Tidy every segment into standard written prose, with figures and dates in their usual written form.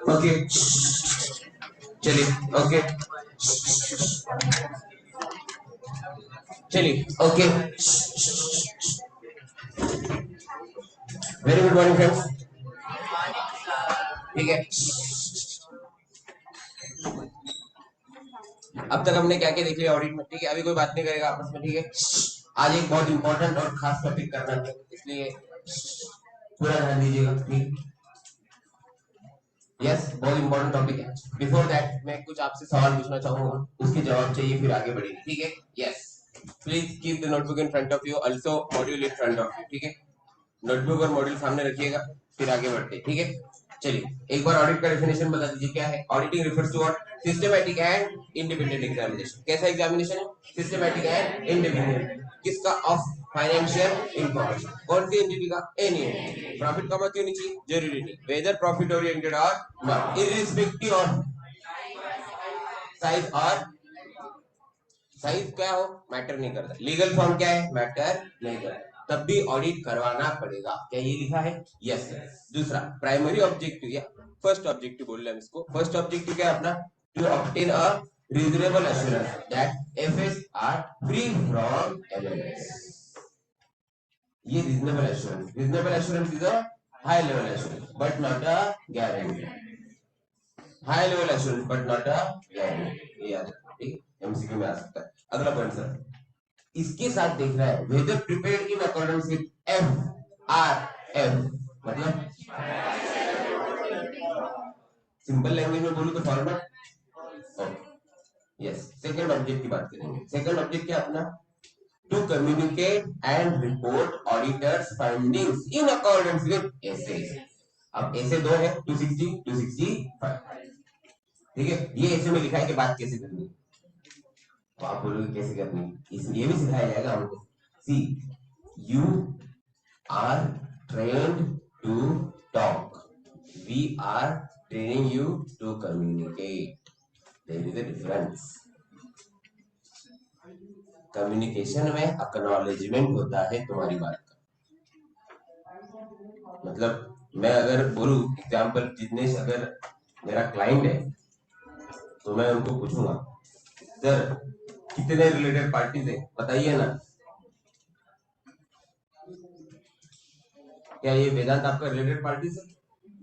Okay चलिए, okay चलिए, okay very good morning friends. ठीक है, अब तक हमने क्या क्या देख लिया ऑडिट में। ठीक है, अभी कोई बात नहीं करेगा आपस में। ठीक है, आज एक बहुत इंपॉर्टेंट और खास टॉपिक करना है, इसलिए पूरा ध्यान दीजिएगा। ठीक, यस, बहुत इंपॉर्टेंट टॉपिक है। बिफोर दैट मैं कुछ आपसे सवाल पूछना चाहूंगा, उसके जवाब चाहिए, फिर आगे बढ़ेंगे। ठीक है, yes, please keep the notebook in front of you, also module in front of you. ठीक है, नोटबुक और मॉड्यूल सामने रखिएगा, फिर आगे बढ़ते हैं। ठीक है, चलिए एक बार ऑडिट का डेफिनेशन बता दीजिए क्या है। Auditing refers to what? Systematic and independent examination. कैसा एग्जामिनेशन है? Systematic and independent. किसका? Of financial information. कौन सी एंटिटी का? Any entity. प्रॉफिट कमा क्यों नहीं चाहिए? जरूरी नहीं, वेदर प्रॉफिट ओरिएंटेड और नॉट, इररिस्पेक्टिव ऑफ साइज। और साइज क्या हो मैटर नहीं करता, लीगल फॉर्म क्या है मैटर नहीं करता, तब भी ऑडिट करवाना पड़ेगा। क्या ये लिखा है? Yes sir. दूसरा, प्राइमरी ऑब्जेक्टिव या फर्स्ट ऑब्जेक्टिव बोल रहे हैं इसको। फर्स्ट ऑब्जेक्टिव क्या है अपना? To obtain a reasonable assurance that FS are free from errors. ये reasonable assurance, reasonable assurance is a high level assurance but not a guarantee. High level assurance but not a guarantee, ये याद रखना। ठीक, MCQ में आ सकता है। अगला point sir, इसके साथ देख रहा है whether prepared in accordance with F R F, मतलब सिंपल लैंग्वेज में बोलूं तो फॉर्मेट। यस, सेकंड ऑब्जेक्ट की बात करेंगे। सेकंड ऑब्जेक्ट क्या अपना? To communicate and report auditors findings in accordance with SAs. अब ऐसे दो है, 260 265। ठीक है, ये ऐसे में लिखा है कि बात कैसे करनी है, तो आप बोलोगे कैसे करनी है, ये भी सिखाया जाएगा हमको। सी, you are trained to talk, we are training you to communicate, there is a difference। Communication में अक्नॉलेजमेंट होता है तुम्हारी बात का, मतलब मैं अगर बोलूं एग्जाम्पल, जिग्नेश अगर मेरा क्लाइंट है तो मैं उनको पूछूंगा सर कितने रिलेटेड पार्टीज है बताइए ना। क्या ये वेदांत आपका रिलेटेड पार्टी है?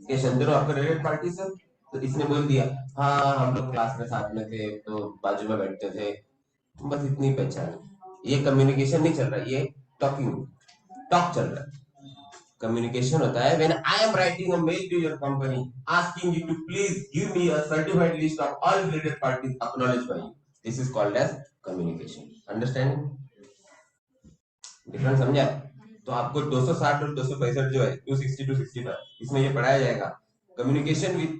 क्या शंतनु आपका रिलेटेड पार्टी है? तो इसने बोल दिया हाँ हम लोग क्लास में साथ में थे तो बाजू में बैठते थे, बस इतनी पहचान। ये कम्युनिकेशन नहीं चल रहा, ये टॉकिंग, टॉक चल रहा है। कम्युनिकेशन होता है when I am writing a mail to your company asking you to please give me a certified list of all related parties acknowledged by you, this is called as communication. Understand? Difference समझा? तो आपको 260 और 265 जो है 260 265 इसमें ये पढ़ाया जाएगा कम्युनिकेशन विद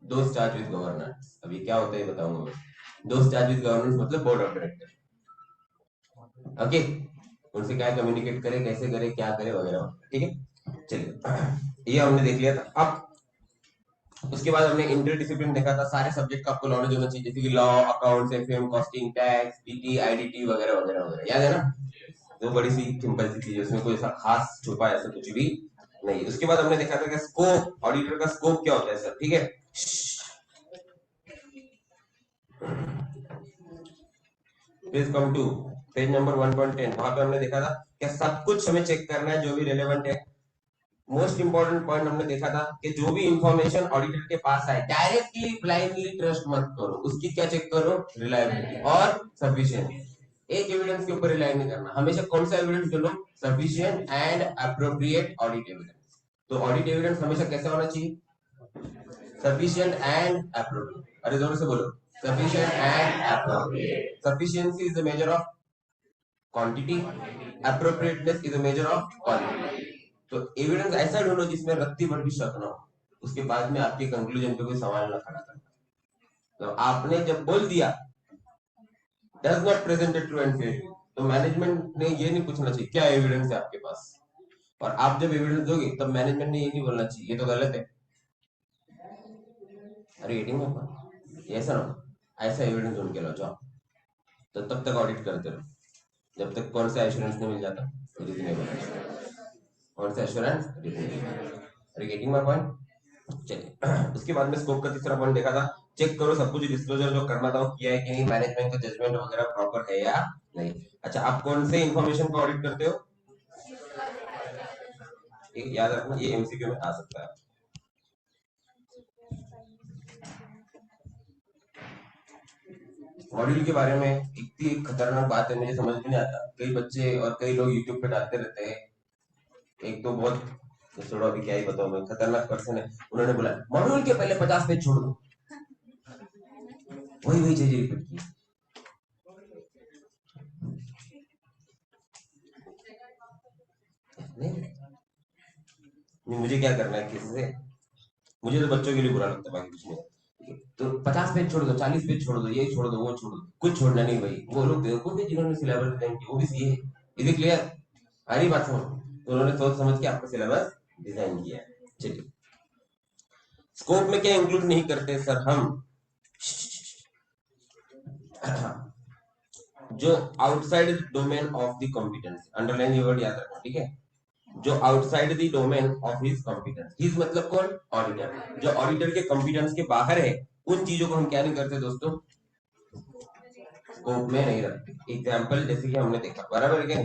दोस्त चार्ज विद गवर्नेंस। अभी क्या होता है बताऊंगा मैं। दोस्त चार्ज विद गवर्नेंस मतलब बोर्ड ऑफ डायरेक्टर। ओके, उनसे क्या कम्युनिकेट करे, कैसे करे, क्या करे वगैरह। ठीक है, चलिए ये हमने देख लिया था। अब उसके बाद हमने इंटर डिसिप्लिन देखा था, सारे सब्जेक्ट का आपको नॉलेज होना चाहिए, जैसे कि law, accounts, FM, costing, tax, PT, IDT वगैरह वगैरह वगैरह, याद है ना? तो बड़ी सी सिंपल सी चीज, उसमें कोई ऐसा खास छुपा ऐसा कुछ भी नहीं। उसके बाद हमने देखा था कि स्कोप, ऑडिटर का स्कोप क्या होता है सर। ठीक है, please come to page number 1.10। वहां पे हमने देखा था कि सब कुछ हमें चेक करना है जो भी रेलेवेंट है। मोस्ट इंपॉर्टेंट पॉइंट हमने देखा था कि जो भी इंफॉर्मेशन ऑडिटर के पास आए डायरेक्टली ब्लाइंडली ट्रस्ट मत करो, उसकी क्या चेक करो? रिलायबिलिटी और सफिशिएंट। एक एविडेंस के ऊपर रिलाई नहीं करना, हमेशा कौन सा एविडेंस चुनो? Sufficient and appropriate audit evidence. तो ऑडिट एविडेंस हमेशा कैसा होना चाहिए? Sufficient and appropriate. अरे जोर से बोलो। sufficient and appropriate. Sufficiency is a measure of quantity, appropriateness is a measure of quality. तो एविडेंस ऐसा ढूंढो जिसमें रत्ती भर भी शक ना हो, उसके बाद में आपके कंक्लूजन पे कोई सवाल ना खड़ा करना। तो आपने जब बोल दिया does not present a true and fair view, तो मैनेजमेंट ने ये नहीं पूछना चाहिए क्या एविडेंस है आपके पास, और आप जब एविडेंस दोगे तब मैनेजमेंट ने ये नहीं बोलना चाहिए ये तो गलत है। अरे एटिंग में ऐसा ना, ऐसा एविडेंस ढूंढ के लो जाओ, तो तब तक ऑडिट करते रहो जब तक कौन सा एश्योरेंस नहीं मिल जाता रीजनेबल एश्योरेंस, कौन सा एश्योरेंस रीजनेबल। अरे गेटिंग माय पॉइंट। चलिए उसके बाद में स्कोप का तीसरा पॉइंट देखा था, चेक करो सब कुछ डिस्क्लोजर जो करना था वो किया है कि नहीं, मैनेजमेंट का जजमेंट वगैरह प्रॉपर है या नहीं। अच्छा आप कौन से इंफॉर्मेशन को ऑडिट करते हो, याद रखना ये एमसीक्यू में आ सकता है। मॉड्यूल के बारे में इतनी खतरनाक बात है मुझे समझ में नहीं आता, कई बच्चे और कई लोग यूट्यूब पे डालते रहते हैं। एक तो बहुत छोड़ो अभी क्या ही बताऊं मैं, खतरनाक पर्सन है, उन्होंने बोला मॉड्यूल के पहले 50 पेज छोड़ दो, वही वही चीज रिपीट की। नहीं मुझे क्या करना है किसी से, मुझे तो बच्चों के लिए बुरा लगता है बाकी कुछ नहीं। तो 50 पेज छोड़ दो, 40 पेज छोड़ दो, ये छोड़ दो वो छोड़ दो, कुछ छोड़ना नहीं भाई, वो लोग बेवकूफ है जिन्होंने सिलेबस डिजाइन किया, वो भी सीए है। इज क्लियर, सारी बात समझ, तो उन्होंने सोच समझ के आपका सिलेबस डिजाइन किया है। चलिए स्कोप में क्या इंक्लूड नहीं करते सर हम, जो outside domain of the competence, underline ये वर्ड याद रखना ठीक है, जो outside the domain of his competence, his मतलब कौन, ऑडिटर, जो ऑडिटर के कॉम्पिटेंस के बाहर है उन चीजों को हम क्या नहीं करते दोस्तों, स्कोप में नहीं रखते। एग्जाम्पल जैसे कि हमने देखा, बराबर है क्या,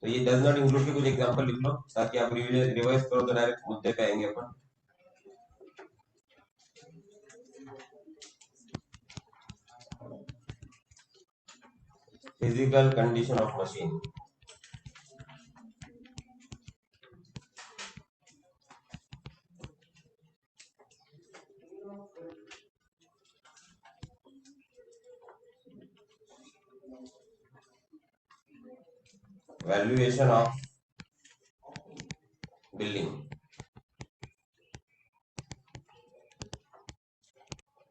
तो ये डज नॉट इंक्लूड के कुछ एग्जाम्पल लिख लो ताकि आप रिवाइज करो तो डायरेक्ट मुद्दे पे आएंगे अपन। Physical condition of machine, valuation of building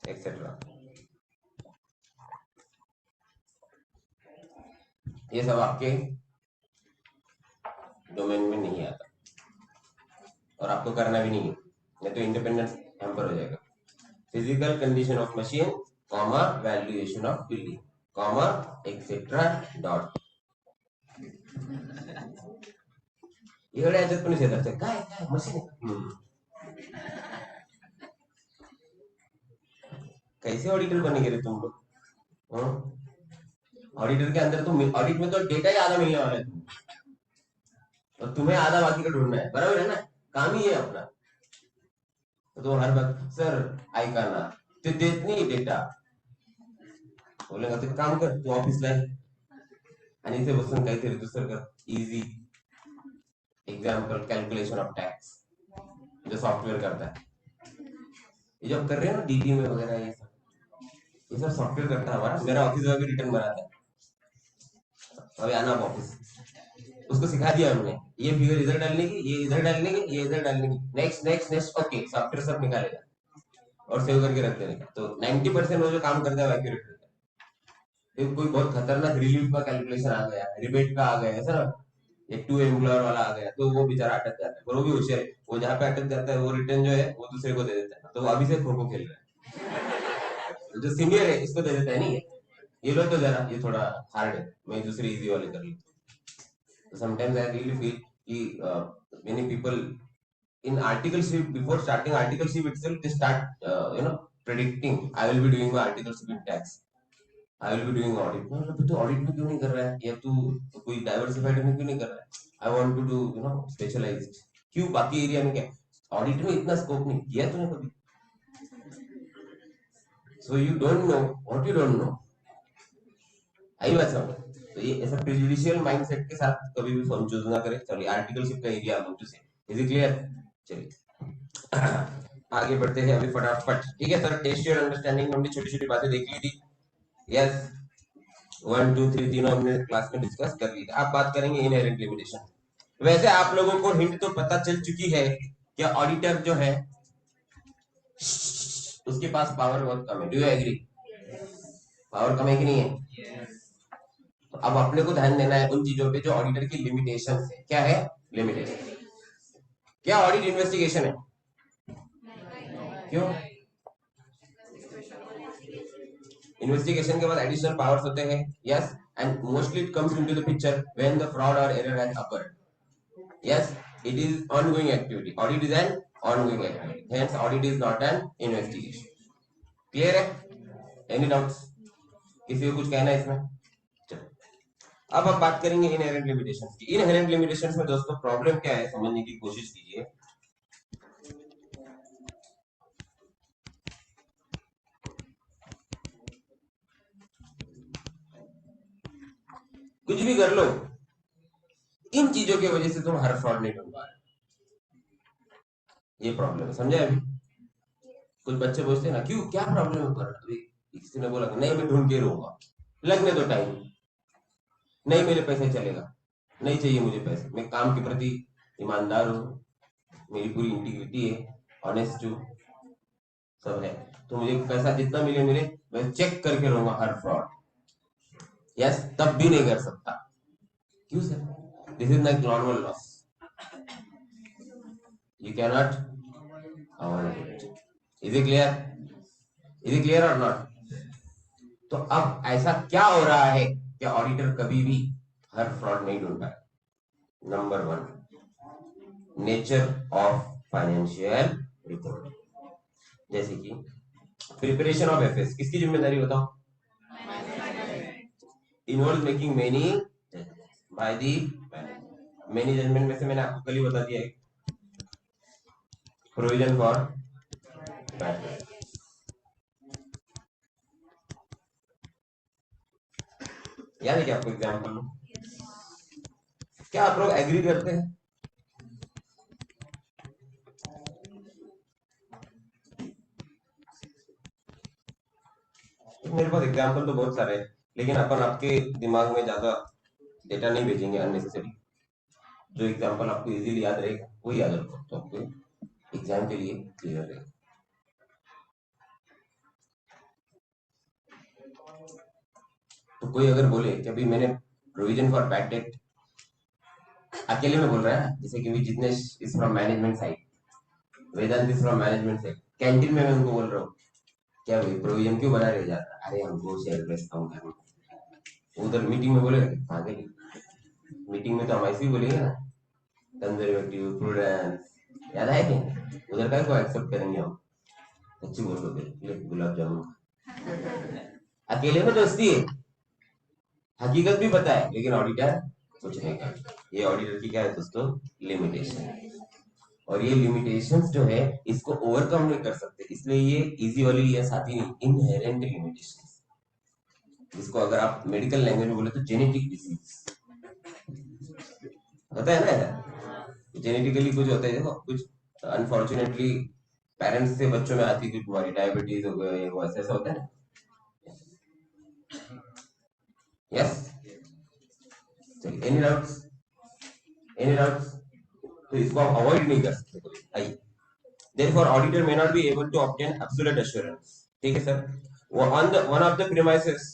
etcetera, ये सब आपके डोमेन में नहीं आता और आपको करना भी नहीं है, नहीं तो इंडिपेंडेंस हैम्पर हो जाएगा। Physical condition of machine comma valuation of building comma etcetera dot, एवढ्या याच्यात पण शेजारचे काय काय मशीन कैसे ऑडिटर बनेंगे रे तुम लोग, ऑडिटर के अंदर तुम ऑडिट में तो डेटा ही आधा मिलने वाला है और तुम्हें आधा बाकी का ढूंढना है, बराबर है ना, काम ही है अपना। तो हर बात सर ऐका ना ते देत नाही डेटा, बोलेगा तो काम कर तू ऑफिसला आहे आणि इथे बसून काहीतरी दुसरं कर, easy example calculation of tax जो सॉफ्टवेयर करता है, ये जब कर रहे हैं ना डीटी में वगैरह ये सब सॉफ्टवेयर करता है हमारा, मेरा ऑफिस में भी रिटर्न बनाता है, अभी आना ऑफिस, उसको सिखा दिया हमने, ये फिगर इधर डालने की, ये इधर डालने की, ये इधर डालने की, next next next, okay software सब निकालेगा और सेव करके रख देने का। तो 90% वो जो काम करता है एक्यूरेट रहता है। कोई बहुत खतरनाक रिलीफ का कैलकुलेशन आ गया, रिबेट का आ गया, ऐसा ना एक टू एम्प्लॉयर वाला आ गया तो वो बेचारा अटक जाता है, पर वो भी होशियार है, वो जहाँ पे अटक जाता है वो रिटर्न जो है वो दूसरे को दे देता है, तो वो अभी से खो खो खेल रहा है, जो सीनियर है इसको दे देता है, नहीं ये लो तो जरा ये थोड़ा हार्ड है, मैं दूसरे इजी वाले कर लेता हूँ। समटाइम्स आई रियली फील कि many people in articleship, before starting articleship itself they start predicting I will be doing my articleship in tax, I will be doing audit, तो ऑडिट में क्यों नहीं कर रहा है, या तू कोई डाइवर्सिफाइड में क्यों नहीं कर रहा है, I want to do specialized, क्यों बाकी एरिया में क्या, ऑडिट में इतना स्कोप नहीं किया तूने कभी, so you don't know what you don't know, आई बात समझ। तो ये ऐसा प्रेजुडिशियल माइंडसेट के साथ कभी भी फॉर्म चूज ना करें। चलिए आर्टिकलशिप का एरिया हम टू से, इज इट क्लियर। चलिए आगे बढ़ते हैं अभी फटाफट। ठीक है सर, टेस्ट योर अंडरस्टैंडिंग हमने छोटी छोटी बातें देख ली थी। यस, 1 2 3 तीनों हमने क्लास में डिस्कस कर ली थी। आप बात करेंगे इनहेरेंट लिमिटेशन। वैसे आप लोगों को हिंट तो पता चल चुकी है कि ऑडिटर जो है उसके पास पावर बहुत कम है। Do you agree? पावर कम है कि नहीं है? तो अब अपने को ध्यान देना है उन चीजों पे जो ऑडिटर की लिमिटेशन है। क्या है लिमिटेशन? क्या ऑडिट इन्वेस्टिगेशन है? क्यों? इन्वेस्टिगेशन के बाद एडिशनल पावर्स होते हैं। Yes, and mostly it comes into the picture when the fraud और error has occurred. Yes, it is ongoing activity. Audit is an ongoing activity. Hence, audit is not an investigation. Clear है? Any doubts? किसी को कुछ कहना है इसमें? चलो, अब हम बात करेंगे इनहेरेंट लिमिटेशंस की। इनहेरेंट लिमिटेशंस में दोस्तों प्रॉब्लम क्या है समझने की कोशिश कीजिए। कुछ भी कर लो, इन चीजों की वजह से तुम हर फ्रॉड नहीं ढूंढ पा रहे। ये प्रॉब्लम है, समझे? अभी कुछ बच्चे पूछते हैं ना, क्यों, क्या प्रॉब्लम है पर? अभी किसी ने बोला नहीं मैं ढूंढ के रहूंगा, लगने दो टाइम, नहीं मेरे पैसे चलेगा, नहीं चाहिए मुझे पैसे, मैं काम के प्रति ईमानदार हूँ, मेरी पूरी इंटीग्रिटी है, ऑनेस्ट हूँ, सब है, तो मुझे पैसा जितना मिले मिले, मैं चेक करके रहूंगा हर फ्रॉड। यस, तब भी नहीं कर सकता। क्यों sir? This is like normal loss, you can not avoid it. Is it clear? Is it clear और नॉट? तो अब ऐसा क्या हो रहा है कि ऑडिटर कभी भी हर फ्रॉड नहीं ढूंढ पाए? Number one, nature of financial report. जैसे कि प्रिपरेशन ऑफ एफएस किसकी जिम्मेदारी बताओ? Involve making many by the many judgement में से मैंने आपको कल ही बता दिया है, प्रोविजन फॉर बैड डेट। याद है क्या आपको एग्जाम्पल? क्या आप लोग एग्री करते हैं? मेरे पास एग्जाम्पल तो बहुत सारे हैं, लेकिन अपन आपके दिमाग में ज्यादा डेटा नहीं भेजेंगे अननेसेसरी। जो एग्जाम्पल आपको इजीली याद रहेगा वो याद रखो, तो आपको एग्जाम के लिए क्लियर रहेगा। तो कोई अगर बोले कि अभी मैंने प्रोविजन फॉर बैड डेट, अकेले में बोल रहा है, जैसे कि Jitnesh is from management side, Vedant is from management side, canteen में मैं उनको बोल रहा हूँ क्या भाई प्रोविजन क्यों बना रहे जाता, अरे हमको शेयर बेस कम करना। उधर मीटिंग में बोलेगा पागल, मीटिंग में तो हम ऐसे ही बोलेंगे ना, कंजर्वेटिव प्रूडेंस, याद है क्या? उधर का को एक्सेप्ट करेंगे हम, अच्छी बोल रहे गुलाब जामुन। अकेले में दोस्ती है, हकीकत भी पता है, लेकिन ऑडिटर कुछ नहीं करता। ये ऑडिटर की क्या है दोस्तों? लिमिटेशन। और ये लिमिटेशंस जो है इसको ओवरकम नहीं कर सकते, इसलिए ये इजी वाली ये साथी नहीं, इनहेरेंट लिमिटेशंस, जिसको अगर आप मेडिकल लैंग्वेज में बोले तो जेनेटिक डिसीज होता है ना। जेनेटिकली कुछ होता है, देखो कुछ अनफॉर्चुनेटली पेरेंट्स से बच्चों में आती कुछ बीमारी, डायबिटीज हो गए, वो ऐसा होता है ना। यस, चलिए, एनी डाउट्स? Any doubts? तो इसको आप अवॉइड नहीं कर सकते कभी। आइए, therefore auditor may not be able to obtain absolute assurance। ठीक है सर? वो one of the premises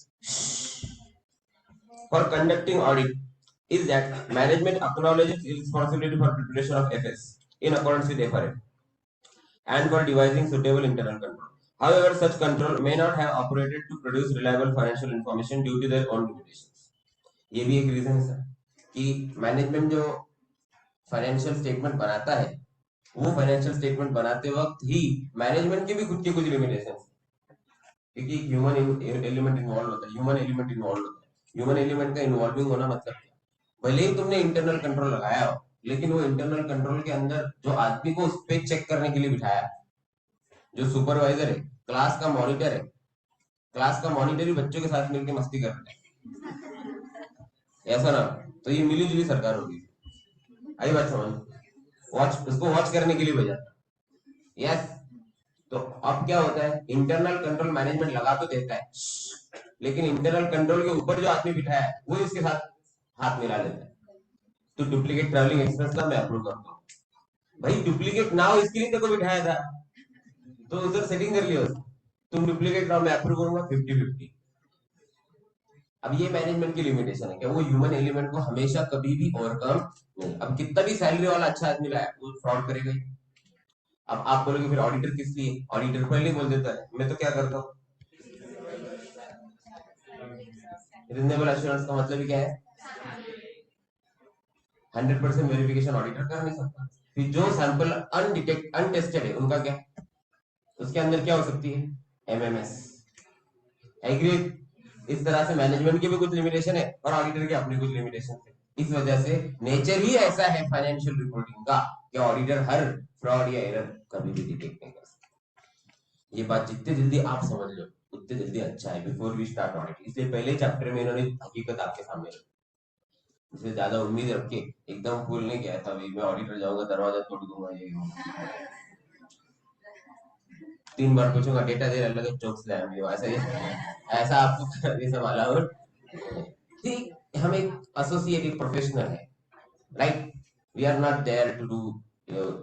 for conducting audit is that management acknowledges its responsibility for preparation of FS in accordance with FRA and for devising suitable internal control. However, such control may not have operated to produce reliable financial information due to their own limitations। ये भी एक reason है sir कि management जो financial statement बनाता है, वो financial statement बनाते वक्त ही मैनेजमेंट के भी खुद के कुछ लिमिटेशन, क्योंकि ह्यूमन एलिमेंट इन्वॉल्व होता है, ह्यूमन एलिमेंट इन्वॉल्व होता है। ह्यूमन एलिमेंट का इन्वॉल्विंग होना मतलब क्या? भले ही तुमने इंटरनल कंट्रोल लगाया हो, लेकिन वो इंटरनल कंट्रोल के अंदर जो आदमी को उस पर चेक करने के लिए बिठाया, जो सुपरवाइजर है, क्लास का मॉनिटर है, क्लास का मॉनिटर ही बच्चों के साथ मिलकर मस्ती कर रहा है, ऐसा ना, तो ये मिली जुली सरकार होगी। आई बात समझ? वॉच, उसको वॉच करने के लिए भेजा। यस, तो अब क्या होता है, इंटरनल कंट्रोल मैनेजमेंट लगा तो देता है, लेकिन इंटरनल कंट्रोल के ऊपर जो आदमी बिठाया है वो इसके साथ हाथ मिला लेता है। तो डुप्लीकेट ट्रैवलिंग एक्सपेंस का मैं अप्रूव करता हूँ। भाई डुप्लीकेट ना हो इसके लिए तेको बिठाया था, तो उधर सेटिंग कर लियो। तुम डुप्लीकेट ना हो मैं अप्रूव करूंगा 50-50। अब ये मैनेजमेंट की लिमिटेशन है कि वो ह्यूमन एलिमेंट को हमेशा कभी भी ओवरकम नहीं। अब कितना भी सैलरी वाला अच्छा आदमी लाया वो फ्रॉड करेगा ही। अब आप बोलोगे फिर ऑडिटर किस लिए, ऑडिटर पहले ही बोल देता है। मैं तो क्या करता हूँ, रिजनेबल एश्योरेंस का मतलब क्या है, 100% वेरिफिकेशन ऑडिटर कर नहीं सकता। फिर जो सैंपल अनडिटेक्ट अनटेस्टेड है उनका क्या, उसके अंदर क्या हो सकती है, एमएमएस। एग्री। इस तरह से मैनेजमेंट की भी कुछ लिमिटेशन है और ऑडिटर की अपनी कुछ लिमिटेशन है। इस वजह से नेचर ही ऐसा है फाइनेंशियल रिपोर्टिंग का कि ऑडिटर हर फ्रॉड या एरर कभी भी डिटेक्ट नहीं कर सकता। ये बात जितनी जल्दी आप समझ लो उतनी जल्दी अच्छा है बिफोर वी स्टार्ट ऑडिट। इसलिए पहले चैप्टर में इन्होंने हकीकत आपके सामने रखी। इसलिए ज्यादा उम्मीद रख के एकदम फुल नहीं किया था, मैं ऑडिटर जाऊंगा दरवाजा तोड़ दूंगा ये 3 बार पूछूंगा डेटा दे रहा लगे चौक से ऐसा आपको ये सब अलाउड। ठीक, हम एक एसोसिएटेड प्रोफेशनल है, right. We are not there to do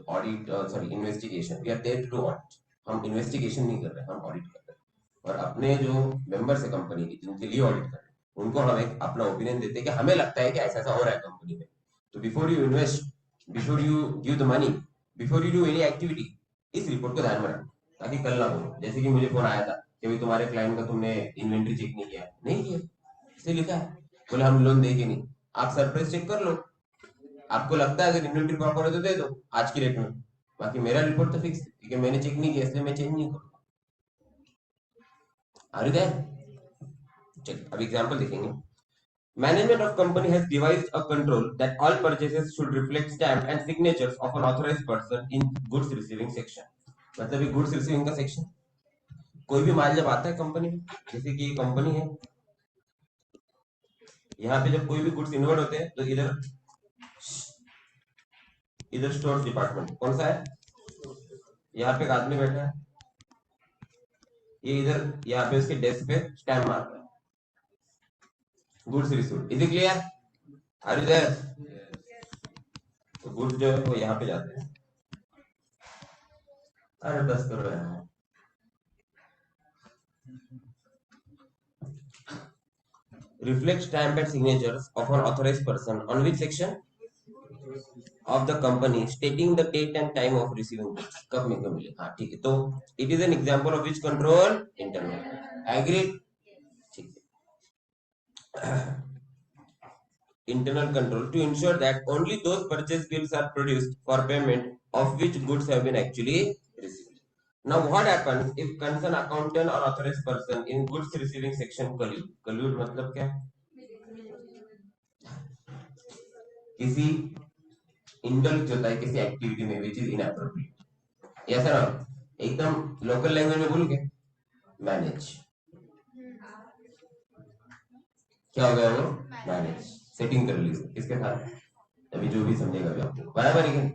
audit, sorry investigation, we are there to do audit. हम इन्वेस्टिगेशन नहीं कर रहे, हम ऑडिट कर रहे हैं। और अपने जो मेंबर्स है कंपनी के जिनके लिए ऑडिट कर रहे हैं उनको हम एक अपना ओपिनियन देते हैं कि हमें लगता है कि ऐसा ऐसा हो रहा है कंपनी में। तो before you invest, before you give the money, before you do any activity, इस रिपोर्ट को ध्यान में रखना, ताकि कल ना बोलो जैसे कि मुझे फोन आया था कि भाई तुम्हारे क्लाइंट का तुमने इन्वेंट्री चेक नहीं किया। नहीं किया, इसे लिखा है, बोले हम लोन देंगे नहीं। आप सरप्राइज चेक कर लो, आपको लगता है अगर इन्वेंट्री प्रॉपर है तो दे दो आज की रेट में। बाकी मेरा रिपोर्ट तो फिक्स है क्योंकि मैंने चेक नहीं किया इसलिए मैं चेंज नहीं करूंगा। आ रही है। चलिए अब एग्जांपल देखेंगे। Management of company has devised a control that all purchases should reflect stamp and signatures of an authorized person in goods receiving section। मतलब ये goods receiving का सेक्शन, कोई भी माल जब आता है कंपनी में, जैसे कि ये कंपनी है, यहाँ पे जब कोई भी गुड्स इन्वर्ट होते हैं तो इधर इधर स्टोर डिपार्टमेंट कौन सा है, यहाँ पे एक आदमी बैठा है, ये इधर यहाँ पे उसके डेस्क पे स्टैम्प मार रहा है, goods received. Is it clear, are you there. तो गुड्स जो है वो यहाँ पे जाते हैं। अरे 10 करोड़ है। Reflect stamp and signatures of an authorized person on which section of the company stating the date and time of receiving goods। कब में कब मिले, हाँ ठीक है। तो it is an example of which control, internal। Agreed, ठीक है। Internal control to ensure that only those purchase bills are produced for payment of which goods have been actually received। Now what happens if concerned accountant or authorized person in goods receiving section collude। collude मतलब क्या, किसी indulge होता है किसी activity में which is inappropriate. ऐसा ना एकदम लोकल लैंग्वेज में बोलूं क्या, मैनेज। क्या हो गया वो, मैनेज, सेटिंग कर ली किसके साथ, अभी जो भी समझेगा भी आपको बराबर है।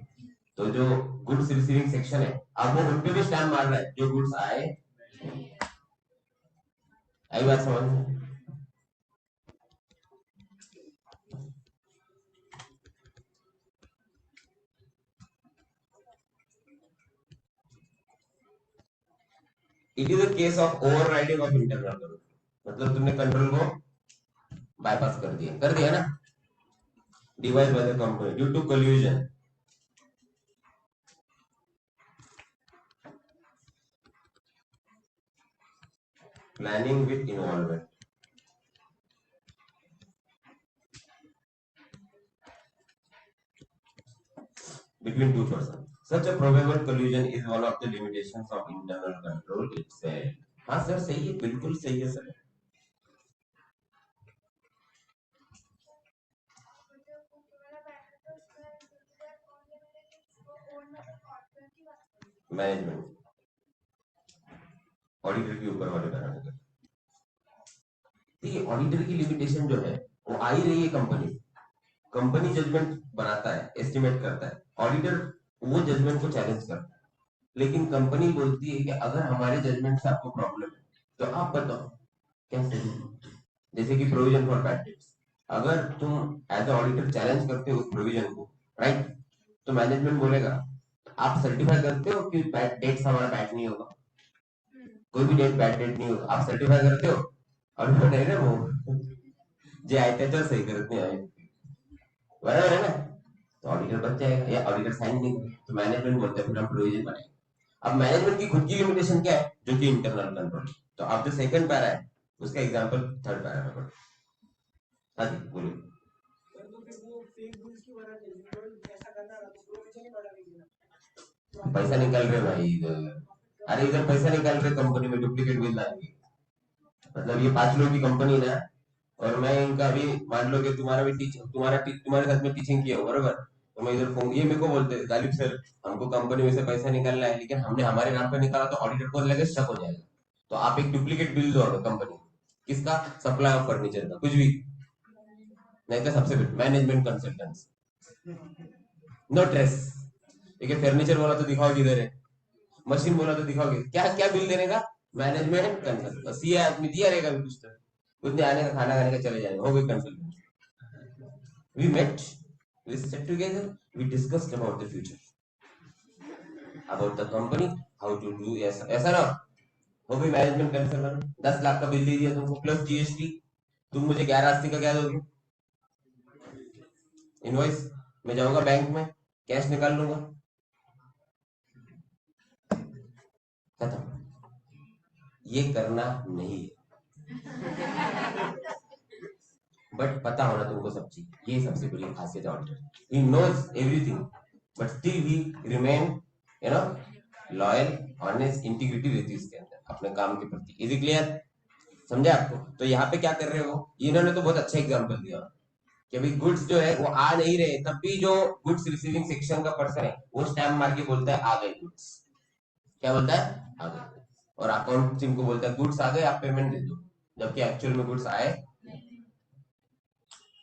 तो जो गुड्स रिसीविंग सेक्शन है अब वो उन पे भी स्टैम्प मार रहा है जो गुड्स आए। आई बात समझ। It is a case of overriding of internal control. मतलब तुमने कंट्रोल को बाईपास कर दिया ना, device by the company due to collusion. Planning with involvement between two persons। Such a probable collusion is one of the limitations of internal control itself। हाँ sir सही है, बिल्कुल सही है सर। मैनेजमेंट ऑडिटर के ऊपर वाले पैरामीटर। देखिए ऑडिटर की लिमिटेशन जो है वो आ ही रही है कंपनी। कंपनी जजमेंट बनाता है, एस्टिमेट करता है, ऑडिटर वो जजमेंट को चैलेंज करता है। लेकिन कंपनी बोलती है कि अगर हमारे जजमेंट से आपको प्रॉब्लम है तो आप बताओ कैसे। जैसे कि प्रोविजन फॉर बैड डेट्स, अगर तुम एज ऑडिटर चैलेंज करते हो उस प्रोविजन को, राइट, तो मैनेजमेंट बोलेगा आप सर्टिफाई करते हो कि बैड डेट्स हमारा बैड नहीं होगा, कोई भी डेट बैड डेट नहीं होगा, आप सर्टिफाई करते हो। और नहीं ना वो जे आए थे सही करते हैं, बराबर है ना, तो ऑडिटर बच जाएगा, या ऑडिटर साइन नहीं करे तो मैनेजमेंट बोलते हैं फिर हम प्रोविजन बनाएंगे। अब मैनेजमेंट की खुद की लिमिटेशन क्या है, जो कि इंटरनल कंट्रोल। तो अब जो सेकंड पैरा है उसका एग्जांपल थर्ड पैरा में पढ़ो। हाँ जी बोलिए। पैसा निकाल रहे भाई इधर, अरे इधर पैसा निकाल रहे कंपनी में डुप्लीकेट बिल डालेंगे। मतलब ये 5 लोगों की कंपनी ना, और मैं इनका भी मान लो कि तुम्हारा भी तुम्हारे साथ में टीचिंग किया हो, बरोबर, तो मैं इधर फोन, ये मेरे को बोलते हैं गालिब सर हमको कंपनी में से पैसा निकालना है लेकिन हमने हमारे नाम पे निकाला तो ऑडिटर को लगे शक हो जाएगा, तो आप एक डुप्लीकेट बिल दो हमें कंपनी, किसका, सप्लाई ऑफ फर्नीचर का, कुछ भी नहीं तो सबसे मैनेजमेंट कंसल्टेंट, नो ट्रेस। ठीक है, फर्नीचर बोला तो दिखाओ किधर है, मशीन बोला तो दिखाओगे, क्या क्या बिल देने का, मैनेजमेंट कंसल्टेंट, सी आदमी दिया रहेगा कुछ तो, कुछ नहीं आने का, खाना खाने का चले जाएगा, हो गई consultant. We met, we sat together, we discussed about the future, about the company, how to do, ऐसा ऐसा ना, हो गई मैनेजमेंट कंसल्टेंट। 10 लाख का बिल दे दिया तुमको प्लस जीएसटी, तुम मुझे 1180 का क्या दोगे, इनवॉइस, मैं जाऊंगा बैंक में कैश निकाल लूंगा, खत्म। ये करना नहीं है, बट पता होना तुमको सब चीज, ये सबसे बड़ी खासियत है auditor, he knows everything but still he remain, you know, loyal, honest, integrity रहती है उसके अंदर अपने काम के प्रति। इज क्लियर, समझे आपको। तो यहाँ पे क्या कर रहे हो, इन्होंने तो बहुत अच्छा एग्जांपल दिया कि भाई गुड्स जो है वो आ नहीं रहे, तब भी जो गुड्स रिसीविंग सेक्शन का पर्सन है वो स्टैम्प मार के बोलता है आ गए गुड्स, क्या बोलता है, आ गए, और अकाउंट टीम को बोलता है गुड्स आ गए आप पेमेंट दे दो, जबकि एक्चुअल में गुड्स आए।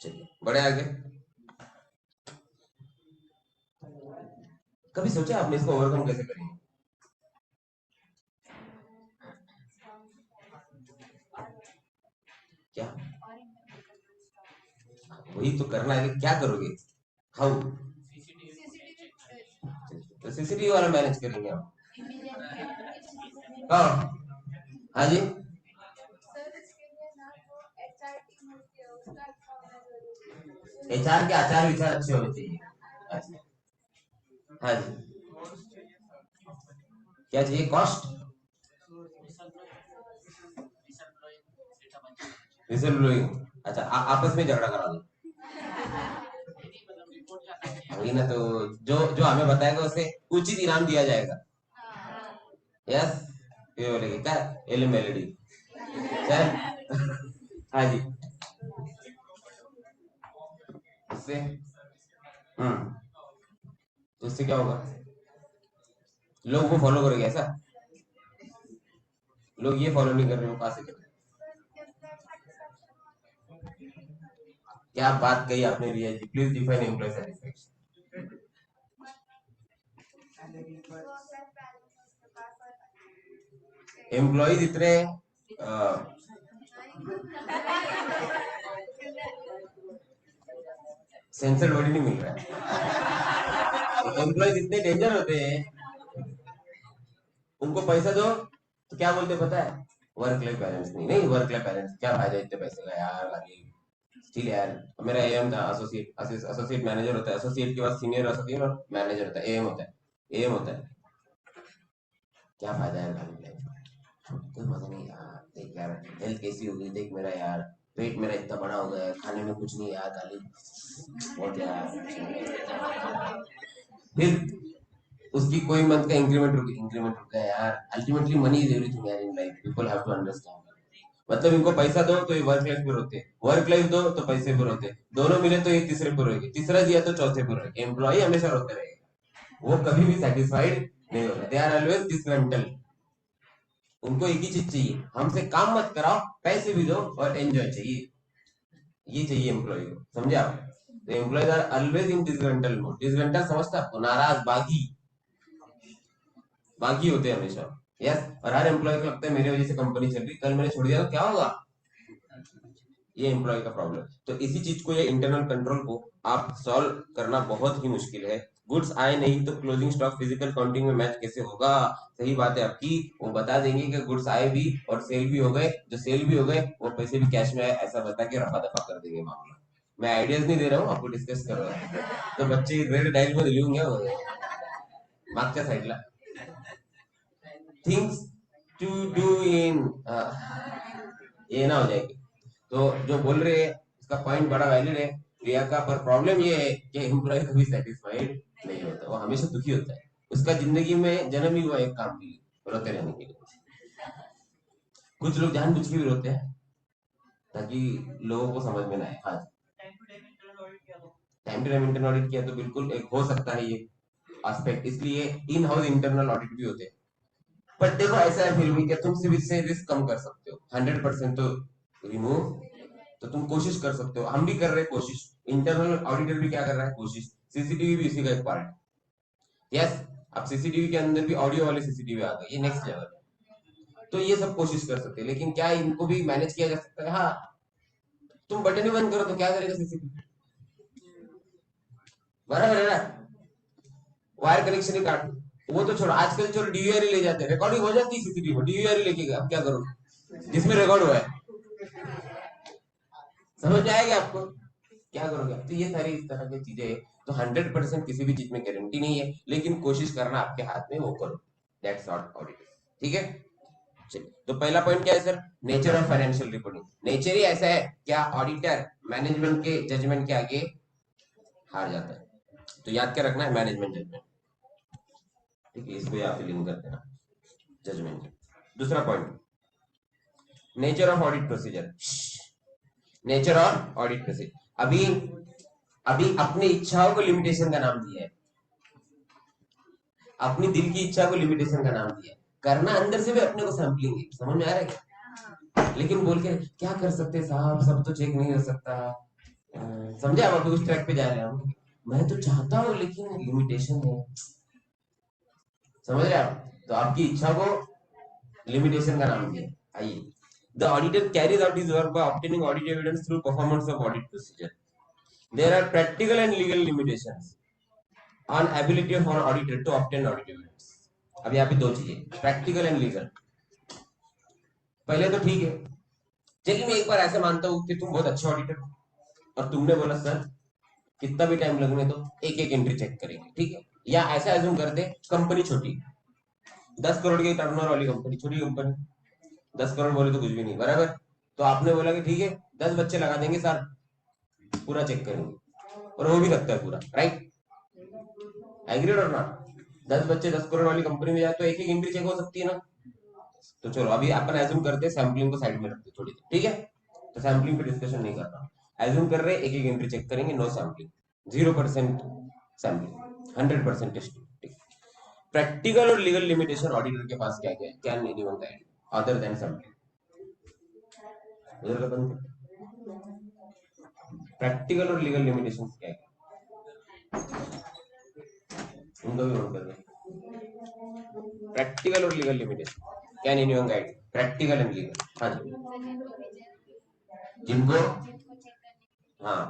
चलिए बड़े आगे, कभी सोचा आपने इसको ओवरकम कैसे करेंगे, क्या, वही तो करना है, क्या करोगे, हाउ, तो सीसीटीवी वाला मैनेज करेंगे आप, हाँ, हाँ जी, एचआर के आचार विचार अच्छे होने चाहिए, अच्छा, हाँ जी, क्या चाहिए, कॉस्ट, विसल ब्लोइंग, अच्छा आपस में झगड़ा करा दो, वही ना, तो जो जो हमें बताएगा उसे उचित इनाम दिया जाएगा, यस, ये बोलेंगे क्या, एलएमएलडी, चल, हाँ जी, उससे, हम्म, तो उससे क्या होगा, लोग वो फॉलो करेंगे ऐसा, लोग ये फॉलो नहीं कर रहे हो, कहाँ से कर रहे हैं? क्या बात कही आपने Riya ji, please define employ satisfaction. Employees इतने सेंसर वर्ड नहीं मिल रहा है, एम्प्लॉयज इतने डेंजर होते हैं, उनको पैसा दो तो क्या बोलते पता है, वर्क लाइफ बैलेंस नहीं, नहीं वर्क लाइफ बैलेंस क्या फायदा इतने पैसे का यार, खाली स्टिल यार, मेरा एएम था, एसोसिएट एसोसिएट मैनेजर होता है, एसोसिएट के बाद सीनियर एसोसिएट और मैनेजर होता है, एएम होता है, एएम होता है, क्या फायदा यार खाली लाइफ, कोई मजा नहीं यार, देख यार हेल्थ कैसी हो गई, देख मेरा यार पेट मेरा इतना बड़ा हो गया है, खाने में कुछ नहीं यार, खाली बहुत यार, फिर उसकी कोई मंथ का इंक्रीमेंट रुक गया यार, अल्टीमेटली मनी इज एवरीथिंग यार in life, people have to understand. मतलब इनको पैसा दो तो ये वर्क लाइफ पर होते हैं, वर्क लाइफ दो तो पैसे पर होते हैं, दोनों मिले तो ये तीसरे पर होगी, तीसरा दिया तो चौथे पर होगी, एम्प्लॉय हमेशा रोते रहेगा, वो कभी भी सेटिस्फाइड नहीं होगा, दे आर ऑलवेज डिसग्रंटल, उनको एक ही चीज चाहिए, हमसे काम मत कराओ, पैसे भी दो और एंजॉय चाहिए, ये चाहिए एम्प्लॉय को, समझे आप। तो employees are always in disgruntle mode, disgruntle समझता आपको, नाराज बागी, बाकी होते हैं हमेशा। यस, और हर एम्प्लॉय को लगता है मेरी वजह से कंपनी चल रही, कल मैंने छोड़ दिया तो क्या होगा, ये एम्प्लॉय का प्रॉब्लम। तो इसी चीज को, ये इंटरनल कंट्रोल को आप सॉल्व करना बहुत ही मुश्किल है। गुड्स आए नहीं तो क्लोजिंग स्टॉक फिजिकल काउंटिंग में मैच कैसे होगा? सही बात है आपकी, वो बता देंगे कि गुड्स आए भी और सेल भी हो गए, जो सेल भी हो गए वो पैसे भी कैश में आए, ऐसा बता के रफा दफा कर देंगे मामला। मैं आइडियाज नहीं दे रहा हूँ आपको, डिस्कस कर रहा हूँ। तो बच्चे रेड डायल मध्ये लिहून घ्या मागच्या साईडला, थिंग्स टू डू इन, ये ना हो जाएगी। तो जो बोल रहे हैं इसका पॉइंट बड़ा वैलिड है प्रिया का, पर प्रॉब्लम ये है कि एम्प्लॉय कभी सेटिस्फाइड नहीं होता, वो हमेशा दुखी होता है। उसका जिंदगी में जन्म ही हुआ एक काम के लिए, रोते रहने के लिए। कुछ लोग जानबूझ के भी रोते हैं ताकि लोगों को समझ में ना आए। हाँ, time to time internal audit किया तो बिल्कुल एक हो सकता है ये एस्पेक्ट, इसलिए इन हाउस इंटरनल ऑडिट भी होते हैं। पर देखो ऐसा है फिर भी कि तुम सिर्फ इससे रिस्क कम कर सकते हो, 100% तो रिमूव, तो तुम कोशिश कर सकते हो, हम भी कर रहे हैं कोशिश, इंटरनल ऑडिटर भी क्या कर रहा है कोशिश, सीसीटीवी भी इसी का एक पार्ट है। यस, अब सीसीटीवी के अंदर भी ऑडियो वाले सीसीटीवी आ गए, ये नेक्स्ट लेवल है। तो ये सब कोशिश कर सकते हैं, लेकिन क्या इनको भी मैनेज किया जा सकता है? हाँ, तुम बटन ही बंद करो तो क्या करेगा सीसीटीवी, बराबर है ना? वायर कनेक्शन ही काट दो, वो तो छोड़ो, आजकल चलो डीवीआर ले जाते हैं, रिकॉर्डिंग हो जाती है सीसीटीवी में, डीवीआर लेके गए, अब क्या करोगे जिसमें रिकॉर्ड हुआ है? समझ आएगा आपको, क्या करोगे? तो ये सारी इस तरह की चीजें हैं। तो 100% किसी भी चीज में गारंटी नहीं है, लेकिन कोशिश करना आपके हाथ में, वो करो, दैट्स नॉट ऑडिट। ठीक है, चलिए। तो पहला पॉइंट क्या है sir? Nature of financial reporting. Nature ही ऐसा है, क्या ऑडिटर मैनेजमेंट के जजमेंट के आगे हार जाता है? तो याद क्या रखना है? Management judgement. ठीक है, इसको यहाँ पे लिंक करते हैं, जजमेंट। दूसरा point, nature of audit procedure. Nature of audit procedure, अभी अभी अपनी इच्छाओं को लिमिटेशन का नाम दिया है, अपनी दिल की इच्छा को लिमिटेशन का नाम दिया है, करना अंदर से भी अपने को सैम्पलिंग है, समझ में आ रहा है क्या? लेकिन बोल के क्या कर सकते साहब, सब तो चेक नहीं हो सकता। समझे आप? अभी उस ट्रैक पे जा रहे हैं हम, मैं तो चाहता हूँ लेकिन लिमिटेशन है, समझ रहे आप? तो आपकी इच्छा को लिमिटेशन का नाम दिया। आइए, the auditor carries out his work by obtaining audit evidence through performance of audit procedure. There are practical and legal limitations on ability of auditor to obtain audit evidence. अब यहाँ पे दो चीजें, प्रैक्टिकल एंड लीगल। पहले तो ठीक है, चलिए मैं एक बार ऐसे मानता हूँ कि तुम बहुत अच्छे ऑडिटर हो, और तुमने बोला सर कितना भी टाइम लगने दो, एक एक एंट्री चेक करेंगे, ठीक है? या ऐसा एज्यूम करते, कंपनी छोटी, 10 करोड़ की टर्नओवर वाली कंपनी, छोटी कंपनी, 10 करोड़ बोले तो कुछ भी नहीं, बराबर? तो आपने बोला कि ठीक है 10 बच्चे लगा देंगे सर, पूरा चेक करेंगे, और वो भी लगता है पूरा, राइट? एग्रीड और नॉट? 10 बच्चे 10 करोड़ वाली कंपनी में जाए तो एक एक एंट्री चेक हो सकती है ना? तो चलो अभी अपन एज्यूम करते हैं, सैम्पलिंग को साइड में रखते थोड़ी देर, ठीक है? तो सैम्पलिंग पे डिस्कशन नहीं कर रहा, एज्यूम कर रहे हैं एक एक एंट्री चेक करेंगे, no sampling, 0% sampling, 100% testing. Practical और लीगल लिमिटेशन ऑडिटर के पास क्या क्या है? क्या anyone guide other than sampling? उधर का बंद कर। प्रैक्टिकल और लीगल लिमिटेशन क्या है, उनको भी नोट कर दो। प्रैक्टिकल और legal limitation, can anyone guide practical and legal? हाँ जी, जिनको, हाँ,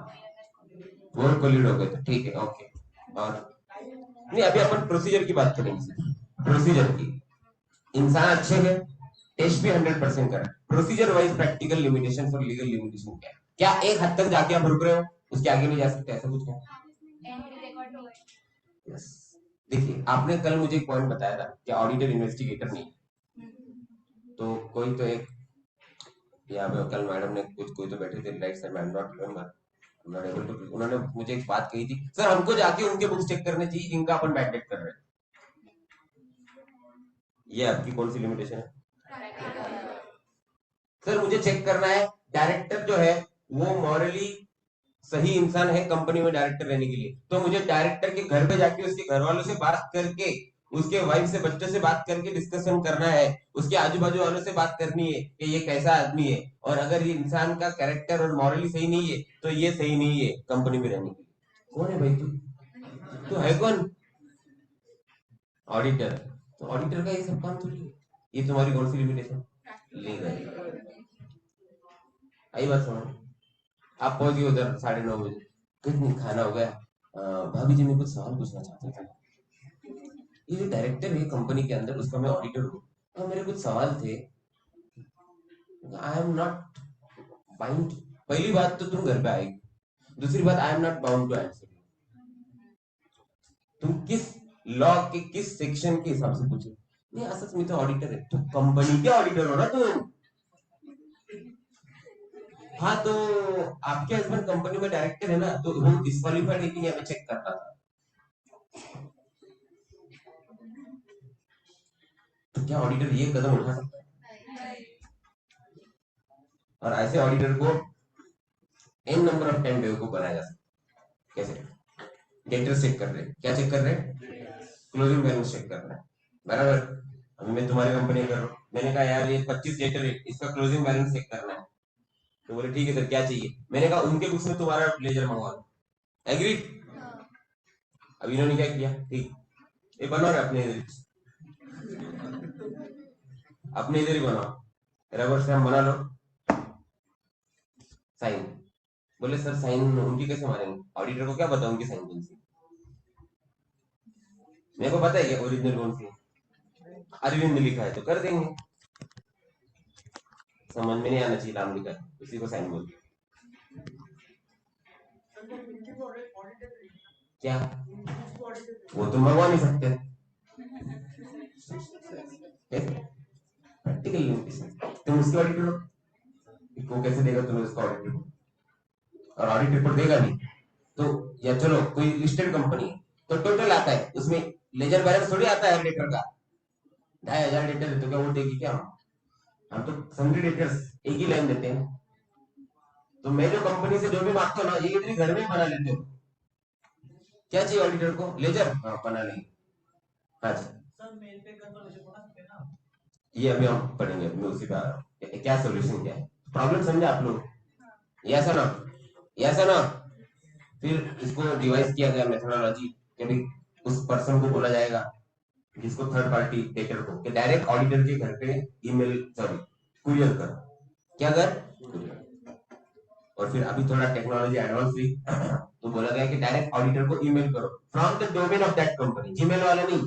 वो कोलिड हो गए थे, ठीक है, ओके। और नहीं, अभी अपन प्रोसीजर की बात करेंगे सर, प्रोसीजर की। इंसान अच्छे हैं, टेस्ट भी 100% करें, प्रोसीजर वाइज प्रैक्टिकल लिमिटेशन और लीगल लिमिटेशन क्या है? क्या एक हद तक जाके आप रुक रहे हो, उसके आगे नहीं जा सकते, ऐसा कुछ है? यस, देखिए आपने कल मुझे एक पॉइंट बताया था कि ऑडिटर इन्वेस्टिगेटर नहीं, तो कोई तो एक, यहाँ पे कल मैडम ने कुछ, कोई तो बैठे थे right side, I am not remember, उन्होंने मुझे एक बात कही थी, सर हमको जाके उनके बुक्स चेक करने चाहिए जिनका अपन बैकडेट कर रहे हैं। ये आपकी कौन सी लिमिटेशन है? सर मुझे चेक करना है डायरेक्टर जो है वो मॉरली सही इंसान है कंपनी में डायरेक्टर रहने के लिए, तो मुझे डायरेक्टर के घर पे जाके उसके घर वालों से बात करके, उसके वाइफ से, बच्चों से बात करके डिस्कशन करना है, उसके आजू बाजू वालों से बात करनी है कि ये कैसा आदमी है, और अगर ये इंसान का कैरेक्टर और मॉरली सही नहीं है तो ये सही नहीं है कंपनी में रहने के लिए। कौन है भाई तू? तू है कौन? ऑडिटर। तो ऑडिटर का ये सब काम थोड़ी है। ये तुम्हारी कौन सी लिमिटेशन? लीगल। आई बात समझ? आप पहुंच गए उधर 9:30 बजे, कितनी खाना हो गया, भाभी जी मैं कुछ सवाल पूछना चाहता था। ये जो डायरेक्टर है कंपनी के अंदर, उसका मैं ऑडिटर हूँ, और मेरे कुछ सवाल थे। I am not bind. पहली बात तो तुम घर पे आएगी, दूसरी बात I am not bound to answer. तुम किस लॉ के किस सेक्शन के हिसाब से पूछे? नहीं असच मी तो ऑडिटर है, तो कंपनी के ऑडिटर हो ना तुम। हाँ तो आपके हस्बैंड कंपनी में डायरेक्टर है ना, तो वो डिस्क्वालीफाइड है कि नहीं, हमें चेक करना था। तो क्या ऑडिटर ये कदम उठा सकता है? और ऐसे ऑडिटर को एन नंबर ऑफ टाइम बेवकूफ बनाया जा सकता। कैसे? डेटर चेक कर रहे हैं, क्या चेक कर रहे हैं? क्लोजिंग बैलेंस चेक कर रहे हैं, बराबर। अभी मैं तुम्हारी कंपनी कर रहा हूँ, मैंने कहा यार ये 25 डेटर है, इसका क्लोजिंग बैलेंस चेक करना है। तो बोले ठीक है सर क्या चाहिए? मैंने कहा उनके बुक्स में तुम्हारा लेजर मंगवा दो। एग्री? अब इन्होंने क्या किया? ठीक, ये बनाओ अपने इधर, अपने इधर ही बनाओ, रबर स्टैम्प बना लो, साइन। बोले सर साइन उनकी कैसे मारेंगे? ऑडिटर को क्या पता उनकी साइन कौन सी? मेरे को पता है क्या ओरिजिनल कौन सी है? अरविंद लिखा है तो कर देंगे। समझ में नहीं आना चाहिए नाम लिखा है, उसी को साइन बोलते। क्या? वो तो मंगवा नहीं सकते। Practical limitation. तुम उसके ऑडिटर हो, वो कैसे देगा तुम्हें उसका ऑडिट रिपोर्ट? और ऑडिट रिपोर्ट देगा नहीं तो, या चलो कोई लिस्टेड कंपनी है तो टोटल आता है, उसमें लेजर बैलेंस थोड़ी आता है डेटर का। 2,500 डेटर है तो क्या वो देगी क्या? हम तो सन्ड्री डेटर्स एक ही लाइन देते हैं। तो मैं जो कंपनी से जो भी मांगता हूँ ना, ये इतनी घर में बना लेते हो। क्या चाहिए ऑडिटर को? लेजर, हाँ बना लेंगे। हाँ जी सर, मेल पे कन्वर्सेशन बना सकते हैं ना? ये अभी हम पढ़ेंगे, मैं उसी पे आ रहा हूँ, क्या सोल्यूशन क्या है, प्रॉब्लम समझे आप लोग? यस ना? यस ना? फिर इसको डिवाइस किया गया मेथोडोलॉजी कि भाई उस पर्सन को बोला जाएगा जिसको थर्ड पार्टी डेटर को, कि डायरेक्ट ऑडिटर के घर पे ईमेल, सॉरी कुरियर कर। क्या कर? कुरियर। और फिर अभी थोड़ा टेक्नोलॉजी एडवांस हुई तो बोला गया कि डायरेक्ट ऑडिटर को ईमेल करो from the domain of that company. Gmail वाला नहीं,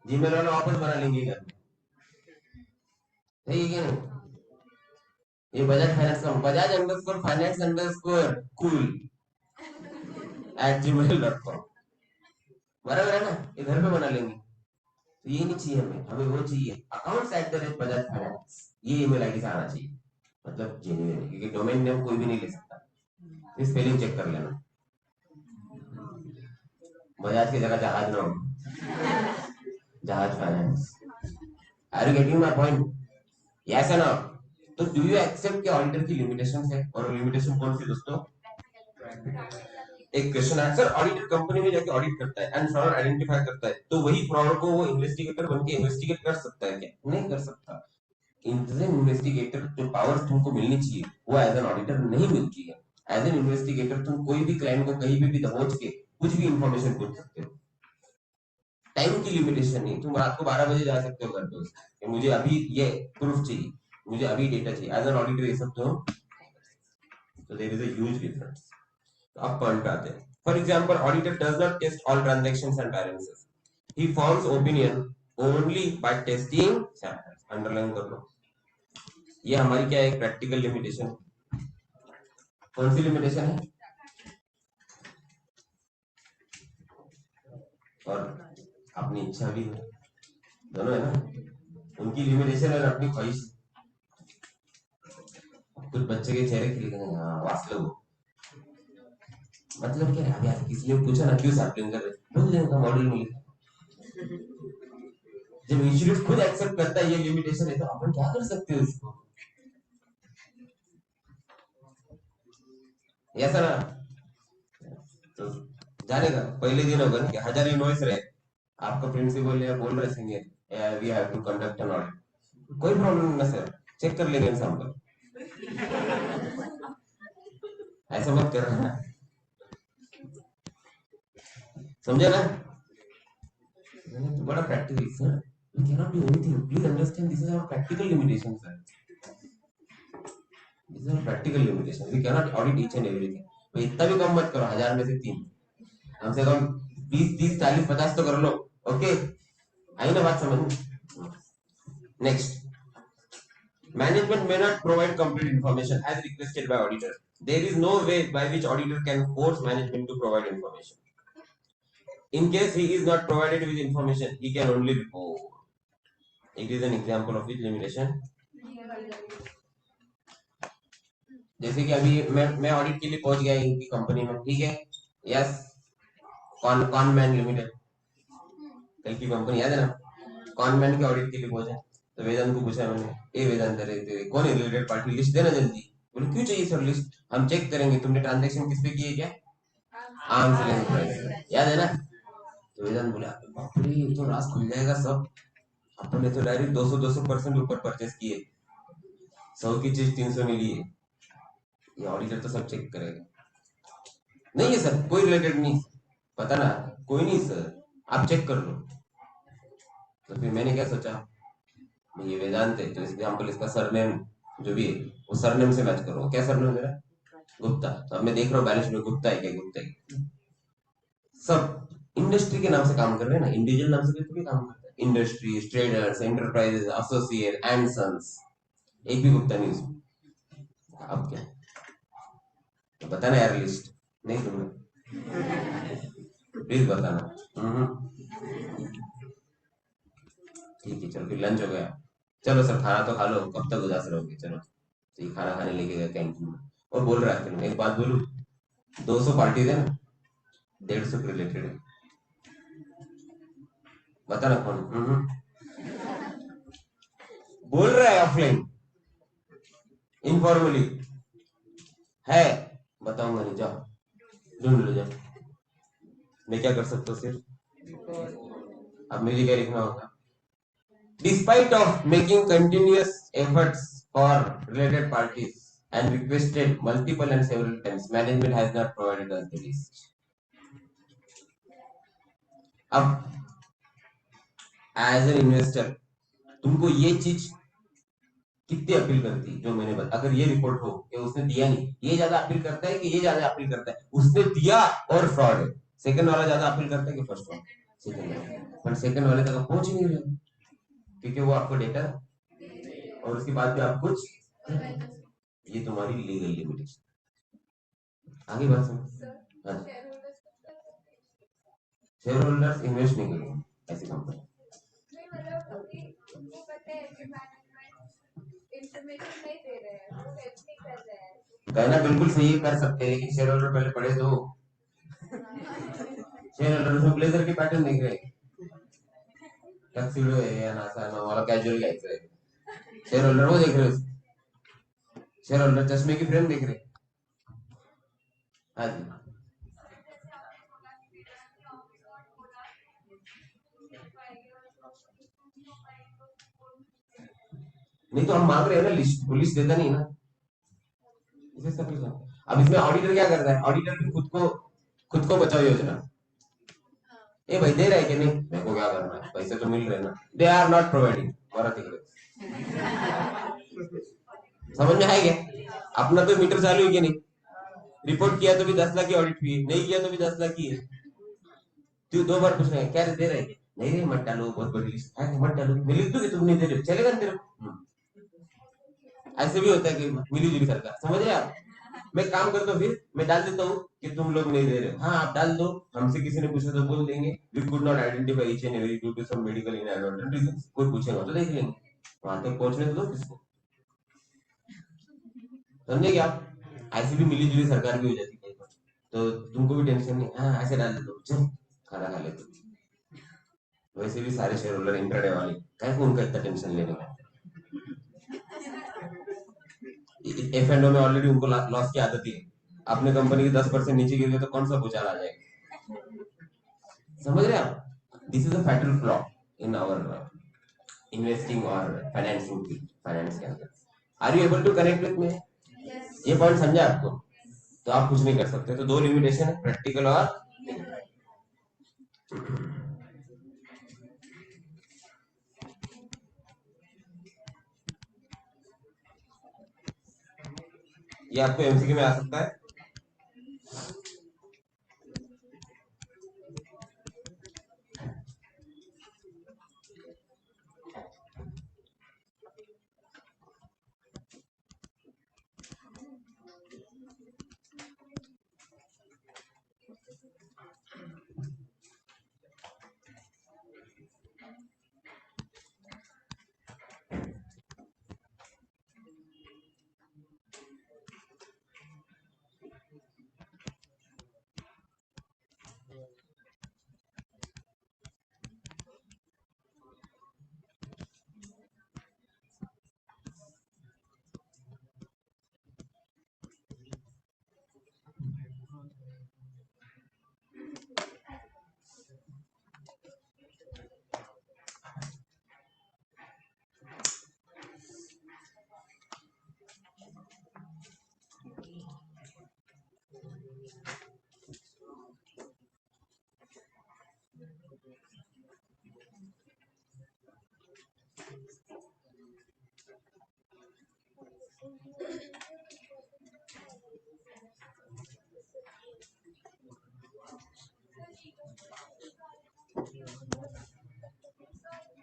जीमेल वाला वापस बना लेंगे घर में। सही है क्या नहीं? ये बजाज फाइनेंस का Bajaj underscore finance underscore cool @gmail.com, बराबर है ना? ये घर पे बना लेंगे। तो ये नहीं चाहिए हमें, हमें वो चाहिए accounts@bajaj finance, ये ईमेल आईडी से आना चाहिए। मतलब जेन्युइन है, क्योंकि डोमेन नेम कोई भी नहीं ले सकता। स्पेलिंग चेक कर लेना, बजाज की जगह जहाज ना हो, जहाज finance. Are you getting my point? Yes ना? तो डू यू एक्सेप्ट कि ऑडिटर की लिमिटेशंस है? और लिमिटेशन कौन सी दोस्तों? एक क्वेश्चन है सर, ऑडिटर कंपनी में जाके ऑडिट करता है एंड फ्रॉड आइडेंटिफाई करता है, तो वही फ्रॉड को वो इन्वेस्टिगेटर बन के इन्वेस्टिगेट कर सकता है क्या? नहीं कर सकता। इंटरनल इन्वेस्टिगेटर जो पावर्स तुमको मिलनी चाहिए वो एज एन ऑडिटर नहीं मिलती है। एज एन इन्वेस्टिगेटर तुम कोई भी क्लाइंट को कहीं भी दबोच के कुछ भी इंफॉर्मेशन पूछ सकते हो। टाइम की लिमिटेशन नहीं, तुम रात को 12 बजे जा सकते हो घर पे कि मुझे अभी ये प्रूफ चाहिए, मुझे अभी डेटा चाहिए। एज एन ऑडिटर ये सब तो there is a huge difference. तो अब पॉइंट पे आते हैं। For example, auditor does not test all transactions and balances, he forms opinion only by testing samples. Underline कर लो, ये हमारी क्या है? Practical limitation. कौन सी लिमिटेशन है? और अपनी इच्छा भी है, दोनों है ना? उनकी लिमिटेशन और अपनी ख्वाहिश। कुछ बच्चे के चेहरे खिल गए, हाँ वास्तव मतलब क्या है? अभी आज किसी ने पूछा ना क्यों सैम्पलिंग कर रहे, बोल देने का मॉडल में लिखा। जब इंस्टीट्यूट खुद एक्सेप्ट करता है ये लिमिटेशन है तो अपन क्या कर सकते हैं उसको? ऐसा ना? तो जानेगा पहले दिन होगा कि 1000 इनवॉइस रहे, आपका प्रिंसिपल या बोल रहे senior we have to conduct an audit, कोई प्रॉब्लम नहीं ना सर, चेक कर लेंगे सैंपल। ऐसा मत करना, समझे ना? बड़ा practical sir, we cannot do anything. Please understand, this is our practical limitation, sir. This is our practical limitation. We cannot audit each and everything. भाई इतना भी कम मत करो, 1000 में से 3, कम से कम 20, 30, 40, 50 तो कर लो. ओके, आई ना बात समझ. Next, management may not provide complete information as requested by auditor. There is no way by which auditor can force management to provide information. In case he is not provided with information, he can only report. It is an example of which limitation. जैसे कि अभी मैं audit के लिए पहुंच गया इनकी company में, ठीक है, यस, कॉनमैन लिमिटेड, कल की कंपनी याद है ना, कॉनमैन के ऑडिट के लिए पहुंचा. तो वेदांत को पूछा मैंने, ए वेदांत, अरे कौन है रिलेटेड पार्टी, लिस्ट देना जल्दी. बोले क्यों चाहिए सर लिस्ट, हम चेक करेंगे तुमने ट्रांजेक्शन किस पे किए, क्या आर्म्स लेंथ प्राइस, याद है ना. तो वेदांत बोला बाप रे, ये तो राज खुल जाएगा सब, अपन ने तो डायरेक्ट 200% ऊपर परचेस किए, 100 की चीज 300 में लिए, ये ऑडिटर तो सब चेक करेगा. नहीं है सर, कोई रिलेटेड नहीं, पता ना, कोई नहीं सर, आप चेक कर लो. तो फिर मैंने क्या सोचा, ये वेदांत है तो इस एग्जाम्पल इसका सरनेम जो भी है वो सरनेम से मैच करो. क्या सरनेम मेरा, गुप्ता. तो अब मैं देख रहा हूँ बैलेंस में गुप्ता है क्या, गुप्ता है. सब इंडस्ट्री के नाम से काम कर रहे हैं ना, इंडिविजुअल नाम से कोई काम करता है. Industries, traders, enterprises, associate and sons, एक भी गुप्ता नहीं उसमें. अब क्या तो बताना यार, लिस्ट नहीं तुमने, प्लीज बताना. ठीक है चलो, फिर लंच हो गया, चलो सर खाना तो खा लो, कब तक उदास रहोगे, चलो. तो ये खाना खाने लेके गया कैंटीन में, और बोल रहा है फिर एक बात बोलूं, 200 पार्टीज है ना, 150 रिलेटेड है, बताना कौन. बोल रहा है ऑफलाइन, इनफॉर्मली है, बताऊंगा नहीं, जाओ ढूंढ लो जाओ. मैं क्या कर सकता हूँ सिर्फ, अब मुझे क्या लिखना होगा. Despite of making continuous efforts for related parties and requested multiple and several times, management has not provided us the list. अब एज एन इन्वेस्टर तुमको ये चीज कितनी अपील करती, जो मैंने बता, अगर ये रिपोर्ट हो कि उसने दिया नहीं, ये ज्यादा अपील करता है कि ये ज्यादा अपील करता है, उसने दिया और फ्रॉड है, सेकंड वाला ज्यादा अपील करता है कि फर्स्ट वाला, सेकंड वाला, पर सेकंड वाले तक पहुंच ही नहीं रहे, क्योंकि वो आपको डेटा और उसके बाद भी आप कुछ, ये तुम्हारी लीगल लिमिटेशन. आगे बात समझ. शेयर होल्डर्स इन्वेस्ट नहीं करेंगे ऐसी कंपनी. कहना बिल्कुल सही कर सकते हैं, लेकिन शेयर होल्डर पहले पढ़े तो. शेयर होल्डर उसमें ब्लेजर के पैटर्न देख रहे, टक्सीडो है या नासा वाला कैजुअल गाइस है, शेयर होल्डर वो देख रहे, शेयर होल्डर चश्मे की फ्रेम देख रहे. हाँ जी, नहीं तो हम मांग रहे हैं ना लिस्ट, पुलिस देता नहीं ना, इसे सब कुछ. अब इसमें ऑडिटर क्या करता है, ऑडिटर भी खुद को बचाओ योजना. ए भाई दे रहा है कि नहीं, मेरे को क्या करना है, पैसे तो मिल रहे हैं ना, दे आर नॉट प्रोवाइडिंग, मारा तिकडे. समझ में है क्या, अपना तो मीटर चालू है कि नहीं, रिपोर्ट किया तो भी 10 लाख की ऑडिट फी है, नहीं किया तो भी 10 लाख की है. तू 2 बार पूछ रहे हैं क्या दे रहे हैं, नहीं रे मत डालो, बहुत बड़ी लिस्ट है मत डालो, मैं लिख दूंगी तुम नहीं दे रहे, चलेगा तेरे. ऐसे भी होता है कि मिली जुली सरकार, समझ रहे आप. मैं काम करता हूँ, फिर मैं डाल देता हूँ कि तुम लोग नहीं दे रहे, हाँ आप डाल दो, हमसे किसी ने पूछा तो बोल देंगे we could not identify each and every due to some medical inadvertent reasons. कोई पूछेगा तो देख लेंगे, वहां तक पहुंचने दो किसको, समझे क्या. ऐसी भी मिली जुली सरकार भी हो जाती है, तो तुमको भी टेंशन नहीं, हाँ ऐसे डाल देते, चल खाना खा लेते. वैसे भी सारे शेयर होल्डर इंट्राडे वाले, क्या उनका इतना टेंशन लेने का. एफ एंड ओ में ऑलरेडी उनको लॉस की आदत ही है, अपने कंपनी के 10% नीचे गिर गए तो कौन सा भूचाल आ जाएगा, समझ रहे आप. This is a fatal flaw in our investing और फाइनेंसिंग फील्ड, फाइनेंस के अंदर. Are you able to connect with me, ये पॉइंट समझा आपको, तो आप कुछ नहीं कर सकते. तो 2 लिमिटेशन है, प्रैक्टिकल और ये आपको एमसीक्यू में आ सकता है।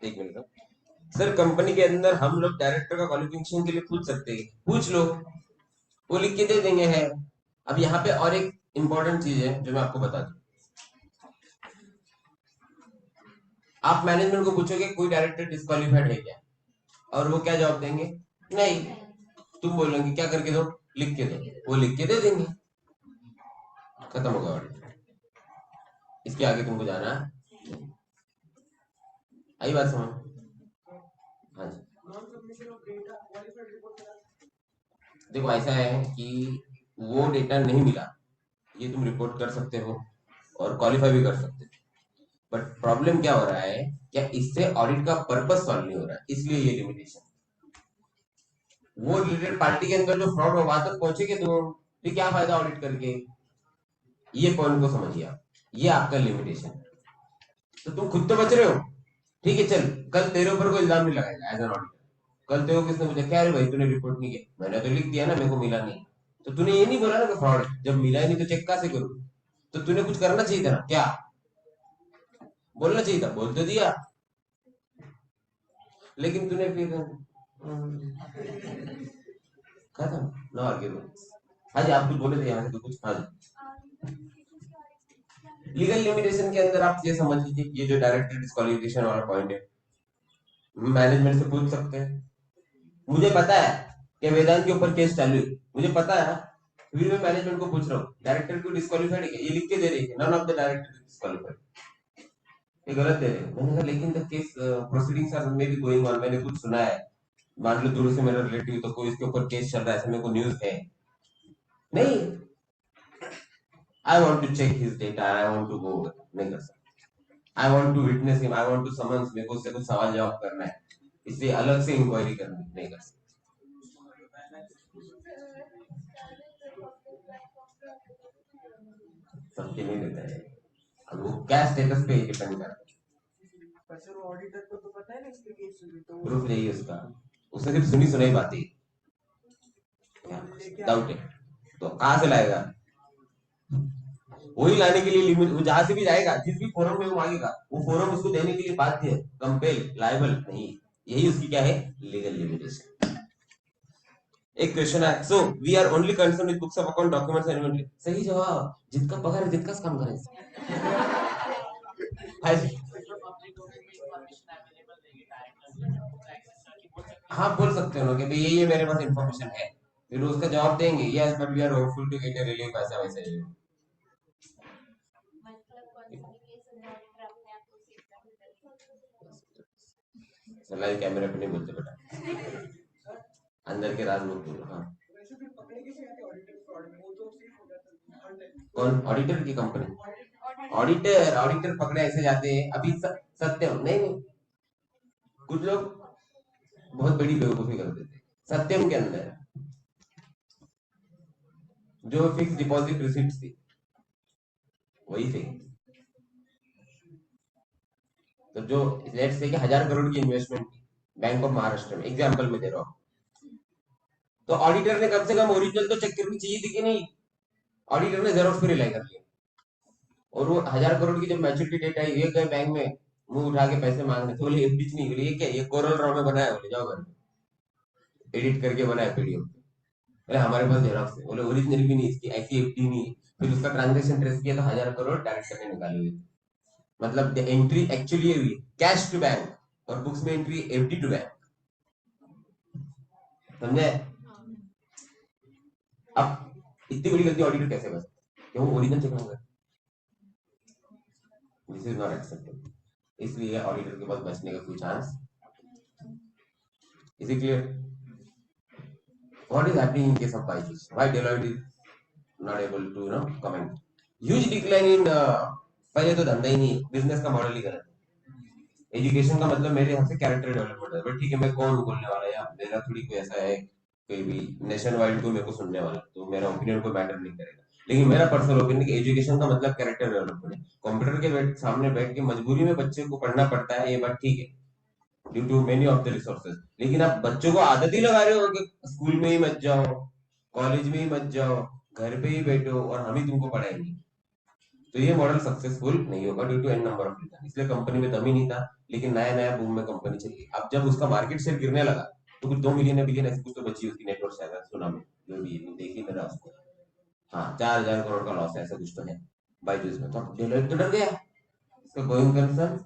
एक मिनट। सर कंपनी के अंदर हम लोग डायरेक्टर का क्वालिफिकेशन के लिए पूछ सकते हैं, पूछ लो, वो लिख के दे देंगे है। अब यहाँ पे और एक इंपॉर्टेंट चीज है जो मैं आपको बता दूं। आप मैनेजमेंट को पूछोगे कोई डायरेक्टर डिस्क्वालिफाइड है क्या, और वो क्या जवाब देंगे, नहीं। तुम बोलोगे क्या करके दो, लिख के दो, वो लिख के दे देंगे, खत्म होगा ऑडिट। इसके आगे तुमको जाना है। आई बात समझ? हाँ जी। देखो ऐसा है कि वो डेटा नहीं मिला, ये तुम रिपोर्ट कर सकते हो और क्वालिफाई भी कर सकते हो, बट प्रॉब्लम क्या हो रहा है, क्या इससे ऑडिट का पर्पस सॉल्व नहीं हो रहा है, इसलिए ये लिमिटेशन। वो रिलेटेड पार्टी के अंदर जो फ्रॉड हो वहां तक पहुंचेगे तो फिर क्या फायदा ऑडिट करके, ये पॉइंट को समझिए आप, ये आपका लिमिटेशन। तो तुम खुद तो बच रहे हो, ठीक है, चल कल तेरे ऊपर कोई इल्जाम नहीं लगाएगा एज एन ऑडिटर। कल तेरे को किसने पूछा क्या रे भाई तूने रिपोर्ट नहीं किया, मैंने तो लिख दिया ना, मेरे को मिला नहीं, तो तूने ये नहीं बोला ना कि फ्रॉड है, जब मिला ही नहीं तो चेक कहां से करूं। तो तूने कुछ करना चाहिए था ना, क्या बोलना चाहिए था, बोल तो दिया, लेकिन तूने फिर खत्म, नो आर्ग्यूमेंट। हाँ जी, आप कुछ बोले थे यहाँ से तो कुछ, हाँ जी। लीगल लिमिटेशन के अंदर आप ये समझ लीजिए, ये जो डायरेक्ट डिस्क्वालिफिकेशन वाला पॉइंट है, मैनेजमेंट से पूछ सकते हैं। मुझे पता है कि वेदांत के ऊपर केस चालू है, मुझे पता है, फिर मैं मैनेजमेंट को पूछ रहा हूँ डायरेक्टर को डिस्क्वालीफाइड है क्या? ये लिख के दे रही है none of the director disqualified, ये गलत दे रहे हैं। मैंने कहा लेकिन the case proceedings are may be going on, मैंने कुछ सुना है, मान लो दूर से मेरा रिलेटिव तो कोई इसके ऊपर केस चल रहा है, ऐसा मेरे को न्यूज है नहीं। I want to check his data, I want to go, नहीं कर सकता। I want to witness him, I want to summons, मेरे को उससे कुछ सवाल जवाब करना है, इसलिए अलग से इंक्वायरी करनी, नहीं कर सकता। सबके नहीं देता है, अब वो क्या स्टेटस पे डिपेंड करता है। ऑडिटर को तो पता है ना इसके केस, तो प्रूफ यही है उसका, उसने सिर्फ सुनी सुनाई बातें, डाउट है तो कहां से लाएगा, वही लाने के लिए लिमिट, वो जहां से भी जाएगा, जिस भी फोरम में वो मांगेगा, वो फोरम उसको देने के लिए बाध्य है, कंपेल, लायबल नहीं। यही उसकी क्या है, लीगल लिमिटेशन। एक क्वेश्चन है, so we are only concern with books of account, documents and inventory. सही जवाब, जिनका पगार है जिनका काम करें। हाँ जी, हाँ बोल सकते हो कि भाई ये मेरे पास इंफॉर्मेशन है, फिर उसका जवाब देंगे yes but we are hopeful to get a relief, ऐसा वैसा है। लाइव कैमरे पे नहीं बोलते बेटा, अंदर के राज लोग बोलो। हाँ, कौन ऑडिटर की कंपनी, ऑडिटर ऑडिटर पकड़े ऐसे जाते हैं अभी सत्यम नहीं नहीं, कुछ लोग बहुत बड़ी बेवकूफी कर देते हैं। सत्यम के अंदर जो फिक्स डिपॉजिट रिसिप्ट थी वही थी, तो जो लेट्स से कि 1000 करोड़ की इन्वेस्टमेंट थी बैंक ऑफ महाराष्ट्र में, एग्जांपल में दे रहा हूँ, तो ऑडिटर ने कम से कम ओरिजिनल तो चेक करनी चाहिए थी कि नहीं? ऑडिटर ने जेरोक्स पे रिलाई कर लिया, और वो 1000 करोड़ की जब मैच्योरिटी डेट आई, ये गए बैंक में मुंह उठा के पैसे मांगने, तो बोले एफडी नहीं, बोले ये क्या, ये कोरल ड्रॉ में बनाया, बोले जाओ घर में एडिट करके बनाया पीडीएफ। बोले हमारे पास जेरोक्स है, बोले ओरिजिनल भी नहीं, इसकी ऐसी एफडी नहीं है। फिर उसका ट्रांजेक्शन ट्रेस किया तो 1000 करोड़ डायरेक्ट करके निकाले हुए थे। मतलब एंट्री एक्चुअली हुई कैश टू बैंक, और बुक्स में एंट्री एफडी टू बैंक। समझे? अब इतनी बड़ी गलती ऑडिटर कैसे कर सकते, क्यों ओरिजिनल चेक होगा? दिस इज नॉट एक्सेप्टेबल, इसलिए ऑडिटर के पास बचने का कोई chance. Is it clear? What is happening in case of Byju's? Why Deloitte is not able to comment? Huge decline in पहले तो धंधा ही नहीं, बिजनेस का मॉडल ही गलत है। एजुकेशन का मतलब मेरे यहाँ से कैरेक्टर डेवलपमेंट है, बट ठीक है, मैं कौन हूँ बोलने वाला, या मेरा थोड़ी कोई ऐसा है कोई भी नेशन वाइड को मेरे को सुनने वाला, तो मेरा ओपिनियन कोई मैटर नहीं करेगा। लेकिन मेरा पर्सनल ओपिनियन कि एजुकेशन का मतलब कैरेक्टर डेवलपमेंट है। कंप्यूटर के सामने बैठ के मजबूरी में बच्चे को पढ़ना पड़ता है, ये बात ठीक है, due to many of the resources. लेकिन आप बच्चों को आदत ही लगा रहे हो कि स्कूल में ही मत जाओ, कॉलेज में ही मत जाओ, घर पे ही बैठो और हम ही तुमको पढ़ाएंगे, तो ये मॉडल सक्सेसफुल नहीं होगा due to an number of reason. इसलिए कंपनी में दम ही नहीं था, लेकिन नया नया बूम में कंपनी चली। अब जब उसका मार्केट शेयर गिरने लगा, तो कुछ 2 मिलियन ऐसी कुछ तो बची उसकी नेटवर्क, शायद सुना में, जो भी देखी मैंने उसको। हाँ, 4000 करोड़ का लॉस है, ऐसा कुछ तो है बाईजूस में। तो डेलोइट तो डर गया, इसका गोइंग कंसर्न।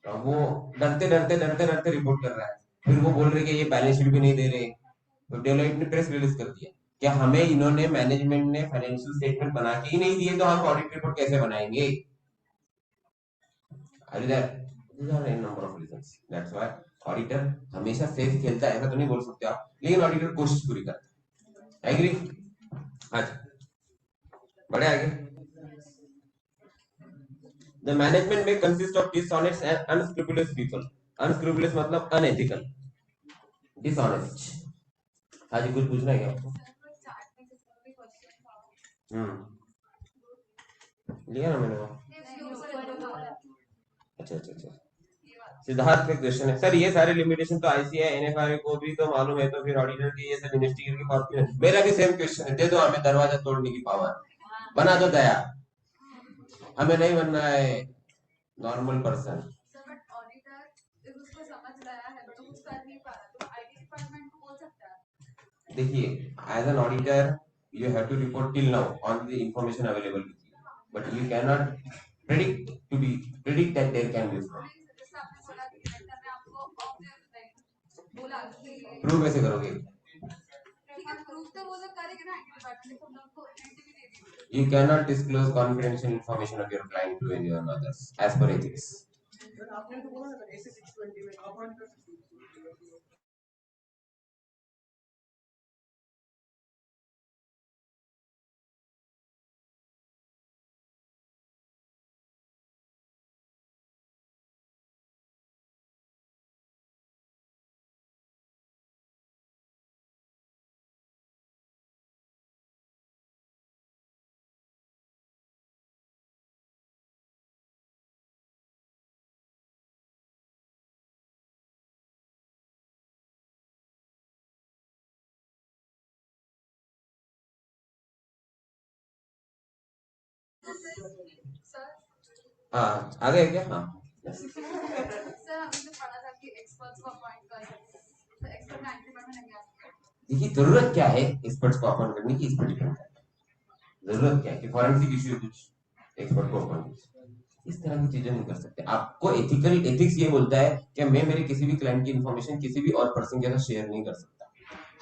वो डरते डरते डरते डरते रिपोर्ट कर रहा है, फिर वो बोल रहे कि ये बैलेंस शीट भी नहीं दे रहे। तो डेलोइट ने प्रेस रिलीज कर दिया कि हमें इन्होंने मैनेजमेंट ने फाइनेंशियल स्टेटमेंट बना के ही नहीं दिए, तो हम ऑडिट रिपोर्ट कैसे बनाएंगे? अरे these are a number of reasons. That's why auditor हमेशा सेफ खेलता है, ऐसा तो नहीं बोल सकते आप, लेकिन ऑडिटर कोशिश पूरी करता है। एग्री? अच्छा, बड़े आगे। The management may consist of dishonest and unscrupulous people. Unscrupulous मतलब unethical, dishonest। हाँ जी, कुछ पूछना है क्या आपको? लिया ना मैंने वो। अच्छा अच्छा अच्छा। सिद्धार्थ का क्वेश्चन है, सर ये सारे लिमिटेशन तो आईसीआई एनएफआरए को भी तो मालूम है, तो फिर ऑडिटर की ये सब इन्वेस्टिगेट की पावर क्यों? मेरा भी सेम क्वेश्चन है, दे दो हमें दरवाजा तोड़ने की पावर, बना दो दया। हमें नहीं बनना है नॉर्मल पर्सन। देखिए, as an auditor you have to report till now on the information available, but you can not predict that there can be fraud. प्रूव कैसे करोगे? You cannot disclose confidential information of your client to anyone others as per ethics. हाँ, आ गए क्या? हाँ देखिए, जरूरत क्या है एक्सपर्ट्स को अपॉइंट करने की, इस पर डिपेंड करता है जरूरत क्या है। कि फॉरेंसिक इश्यू कुछ एक्सपर्ट को अपॉइंट, इस तरह की चीजें नहीं कर सकते। आपको एथिकल एथिक्स ये बोलता है कि मैं मेरे किसी भी क्लाइंट की इन्फॉर्मेशन किसी भी और पर्सन के साथ शेयर नहीं कर सकता।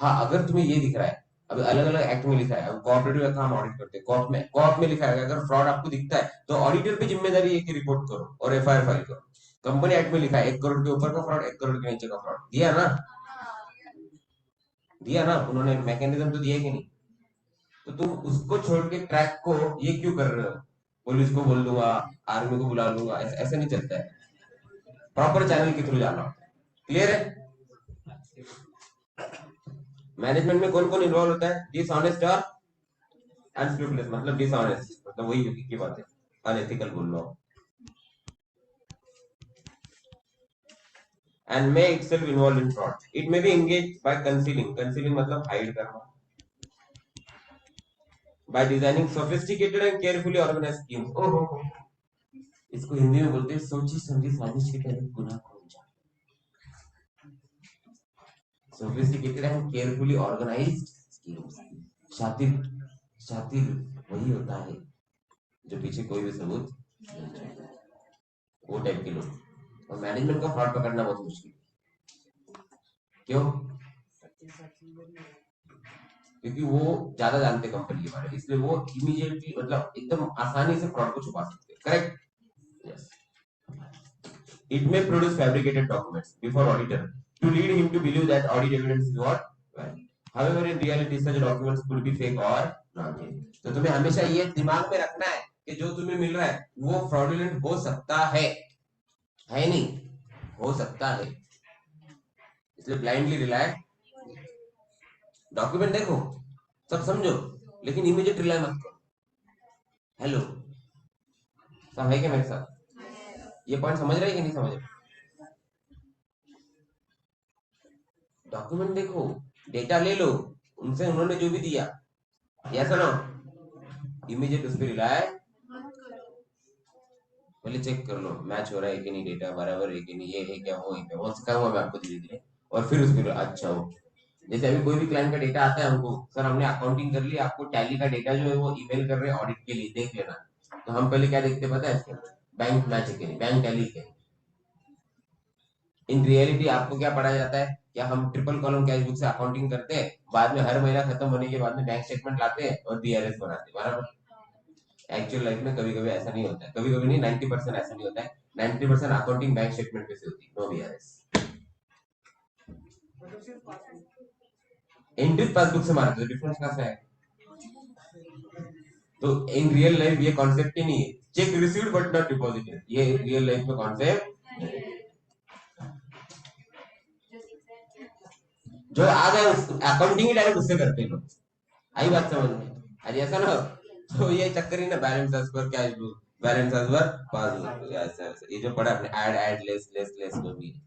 हाँ, अगर तुम्हें ये दिख रहा है, अब अलग अलग एक्ट में लिखा है, अब कोऑपरेटिव का हम ऑडिट करते हैं, कॉप में लिखा है अगर फ्रॉड आपको दिखता है तो ऑडिटर की जिम्मेदारी है कि रिपोर्ट करो और एफआईआर फाइल करो। कंपनी एक्ट में लिखा है 1 करोड़ के ऊपर का फ्रॉड, 1 करोड़ के नीचे का फ्रॉड, दिया ना? दिया ना, उन्होंने मैकेनिज्म तो दिया कि नहीं? तो तुम उसको छोड़ के ट्रैक को ये क्यों कर रहे हो? पुलिस को बोल दूंगा, आर्मी को बुला लूंगा, ऐसे नहीं चलता है। प्रॉपर चैनल के थ्रू जाना होता है। क्लियर है? मैनेजमेंट में कौन कौन इन्वॉल्व होता है? डिसऑनेस्ट और अनस्क्रूपुलस, मतलब डिसऑनेस्ट मतलब वही की बात है, अनएथिकल बोल रहा हूँ। and may itself involved in fraud. It may be engaged by concealing. Concealing मतलब hide करना. By designing sophisticated and carefully organized schemes. ओहो, इसको हिंदी में बोलते हैं सोची समझी साजिश के तहत गुनाह को अंजाम. Sophisticated and carefully organized schemes. शातिर शातिर वही होता है जो पीछे कोई भी सबूत नहीं चाहिए. वो टाइप के लोग. और मैनेजमेंट का फ्रॉड पकड़ना बहुत मुश्किल. क्यों? क्योंकि वो ज्यादा जानते कंपनी के बारे में, इसलिए वो इमीडिएटली मतलब एकदम आसानी से फ्रॉड को छुपा सकते हैं. Correct? Yes. It may produce fabricated documents before auditor to lead him to believe that audit evidence is what valid. However, in reality, such documents could be fake or not. तो तुम्हें हमेशा ये दिमाग में रखना है कि जो तुम्हें मिल रहा है वो fraudulent हो सकता है नहीं, हो सकता है. इसलिए blindly rely. डॉक्यूमेंट देखो, सब समझो, लेकिन इमीडिएट रिलाई मत करो. हेलो, सब है क्या मेरे साथ? ये पॉइंट समझ रहे हैं कि नहीं समझ रहे? डॉक्यूमेंट देखो, डेटा ले लो उनसे, उन्होंने जो भी दिया, यस और नो. इमीडिएट उस पर रिलाय. पहले चेक कर लो मैच हो रहा है कि नहीं, डेटा बराबर है कि नहीं, ये है क्या, वो है क्या, वो सिखाऊंगा मैं आपको धीरे धीरे. और फिर उस पर अच्छा हो. जैसे अभी कोई भी क्लाइंट का डेटा आता है हमको, सर हमने अकाउंटिंग कर लिया, आपको टैली का डेटा जो है वो ईमेल कर रहे हैं ऑडिट के लिए, देख लेना. तो हम पहले क्या देखते पता है इसके अंदर? बैंक मैच है कि नहीं, बैंक टैली के. इन रियलिटी आपको क्या पढ़ाया जाता है? क्या हम ट्रिपल कॉलम कैश बुक से अकाउंटिंग करते हैं, बाद में हर महीना खत्म होने के बाद में बैंक स्टेटमेंट लाते हैं और बीआरएस बनाते हैं, बराबर? एक्चुअल लाइफ में कभी कभी ऐसा नहीं होता है, कभी कभी नहीं, 90% ऐसा नहीं होता है. 90% अकाउंटिंग बैंक स्टेटमेंट पे से होती है, नो बीआरएस. एंट्री पासबुक से मारते, डिफरेंस कहां से है? तो इन रियल लाइफ ये कॉन्सेप्ट ही नहीं है. Check received but not deposited, ये रियल लाइफ में कॉन्सेप्ट. जो आ गए अकाउंटिंग ही डायरेक्ट उससे करते हैं लोग. आई बात समझ में? अरे ऐसा ना, तो ये चक्कर ही ना, balance as per cash book, balance as per passbook, ऐसा ये जो पढ़ा अपने add add less less less जो भी है.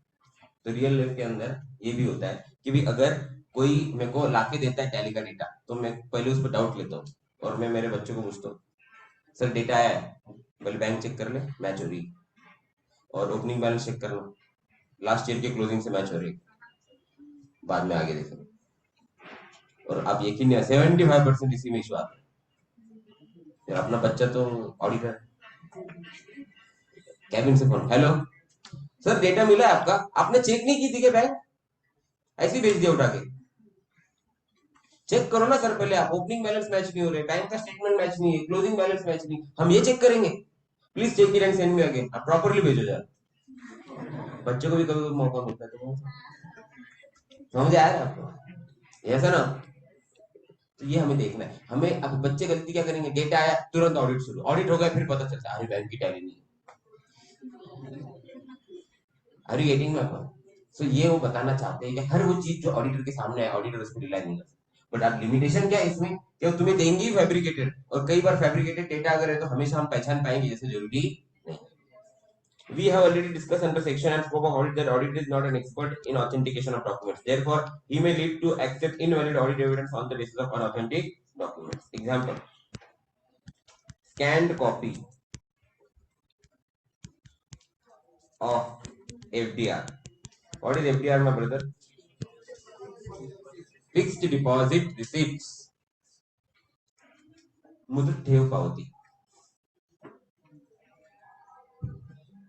तो रियल लाइफ के अंदर ये भी होता है कि भी अगर कोई मेरे को लाके देता है टैली का डेटा, तो मैं पहले उस पर डाउट लेता हूँ और मैं मेरे बच्चों को पूछता हूँ, सर डेटा आया है, पहले बैंक चेक कर ले मैच हो रही, और ओपनिंग बैलेंस चेक कर लो, लास्ट ईयर के क्लोजिंग से मैच हो रही, बाद में आगे देखेंगे. और आप यकीन नहीं, 75% इसी में इशू आता है. फिर अपना बच्चा तो ऑडिटर, कैबिन से फोन, हेलो सर डेटा मिला है आपका, आपने चेक नहीं की थी क्या बैंक? ऐसे भेज दिया उठा के. चेक करो ना सर पहले आप, ओपनिंग बैलेंस मैच नहीं हो रहे, बैंक का स्टेटमेंट मैच नहीं है, क्लोजिंग बैलेंस मैच नहीं, हम ये चेक करेंगे, please check it and send me again. आप प्रॉपर्ली भेजो जरा. बच्चों को भी कभी कभी मौका मिलता है तो समझ आया आपको? ऐसा ना, तो ये हमें देखना है. हमें अब बच्चे गलती क्या करेंगे, डेटा आया तुरंत ऑडिट शुरू, ऑडिट हो गया फिर पता चलता है बैंक की टैली नहीं. Are you getting my point? So ये वो बताना चाहते हैं कि हर वो चीज जो ऑडिटर के सामने है ऑडिटर उस पर रिलाई नहीं कर सकता. बट अब लिमिटेशन क्या है इसमें, कि वो तुम्हें देंगे फैब्रिकेटेड, और कई बार फैब्रिकेटेड डेटा अगर है तो हमेशा हम पहचान पाएंगे जैसे जरूरी नहीं. We have already discussed under section and scope of audit that audit is not an expert in authentication of documents. Therefore, he may lead to accept invalid audit evidence on the basis of unauthentic documents. Example: scanned copy of FDR. What is FDR, my brother? Fixed deposit receipts. मुदत ठेव पावती.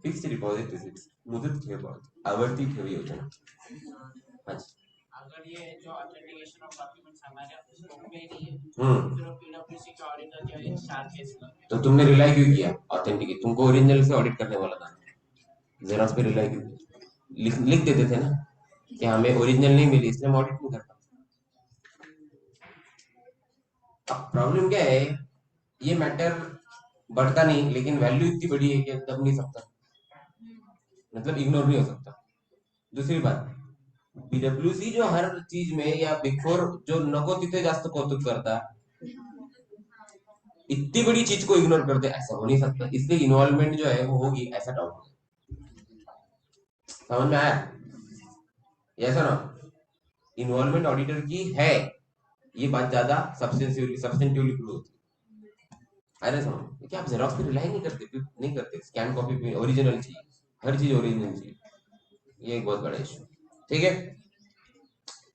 Fixed deposit receipts, मुदत ठेव पावती, आवर्ती ठेव योजना. हाँ जी. अगर ये जो ऑथेंटिकेशन ऑफ डॉक्यूमेंट्स हमारे स्कोप में ही नहीं है, तो पीडब्ल्यूसी का ऑडिटर जो है चार्जेस. तो तुमने रिलाई क्यों किया ऑथेंटिकेट? तुमको ओरिजिनल से ऑडिट करने वाला था, जेरॉक्स पे रिलाई क्यों? लिख देते थे ना कि हमें ओरिजिनल नहीं मिली इसलिए हम ऑडिट नहीं करता. अब प्रॉब्लम क्या है, ये मैटर बढ़ता नहीं, लेकिन वैल्यू इतनी बड़ी है कि दब नहीं सकता, मतलब इग्नोर नहीं हो सकता. दूसरी बात, पीडब्ल्यूसी जो हर चीज में, या बिग फोर जो नको तिथे जास्त कौतुक करता, इतनी बड़ी चीज को इग्नोर करते, ऐसा हो नहीं सकता. इसलिए इन्वॉल्वमेंट जो है वो होगी, ऐसा डाउट. समझ में आया? ऐसा ना, इन्वॉल्वमेंट ऑडिटर की है, ये बात ज्यादा सब्सटेंटिवली प्रूव होती है। अरे समझ क्या, आप जेरोक्स पे रिलाई नहीं करते, नहीं करते, स्कैन कॉपी पे ओरिजिनल चाहिए, हर चीज ओरिजिनल चाहिए, ये एक बहुत बड़ा इशू। ठीक है,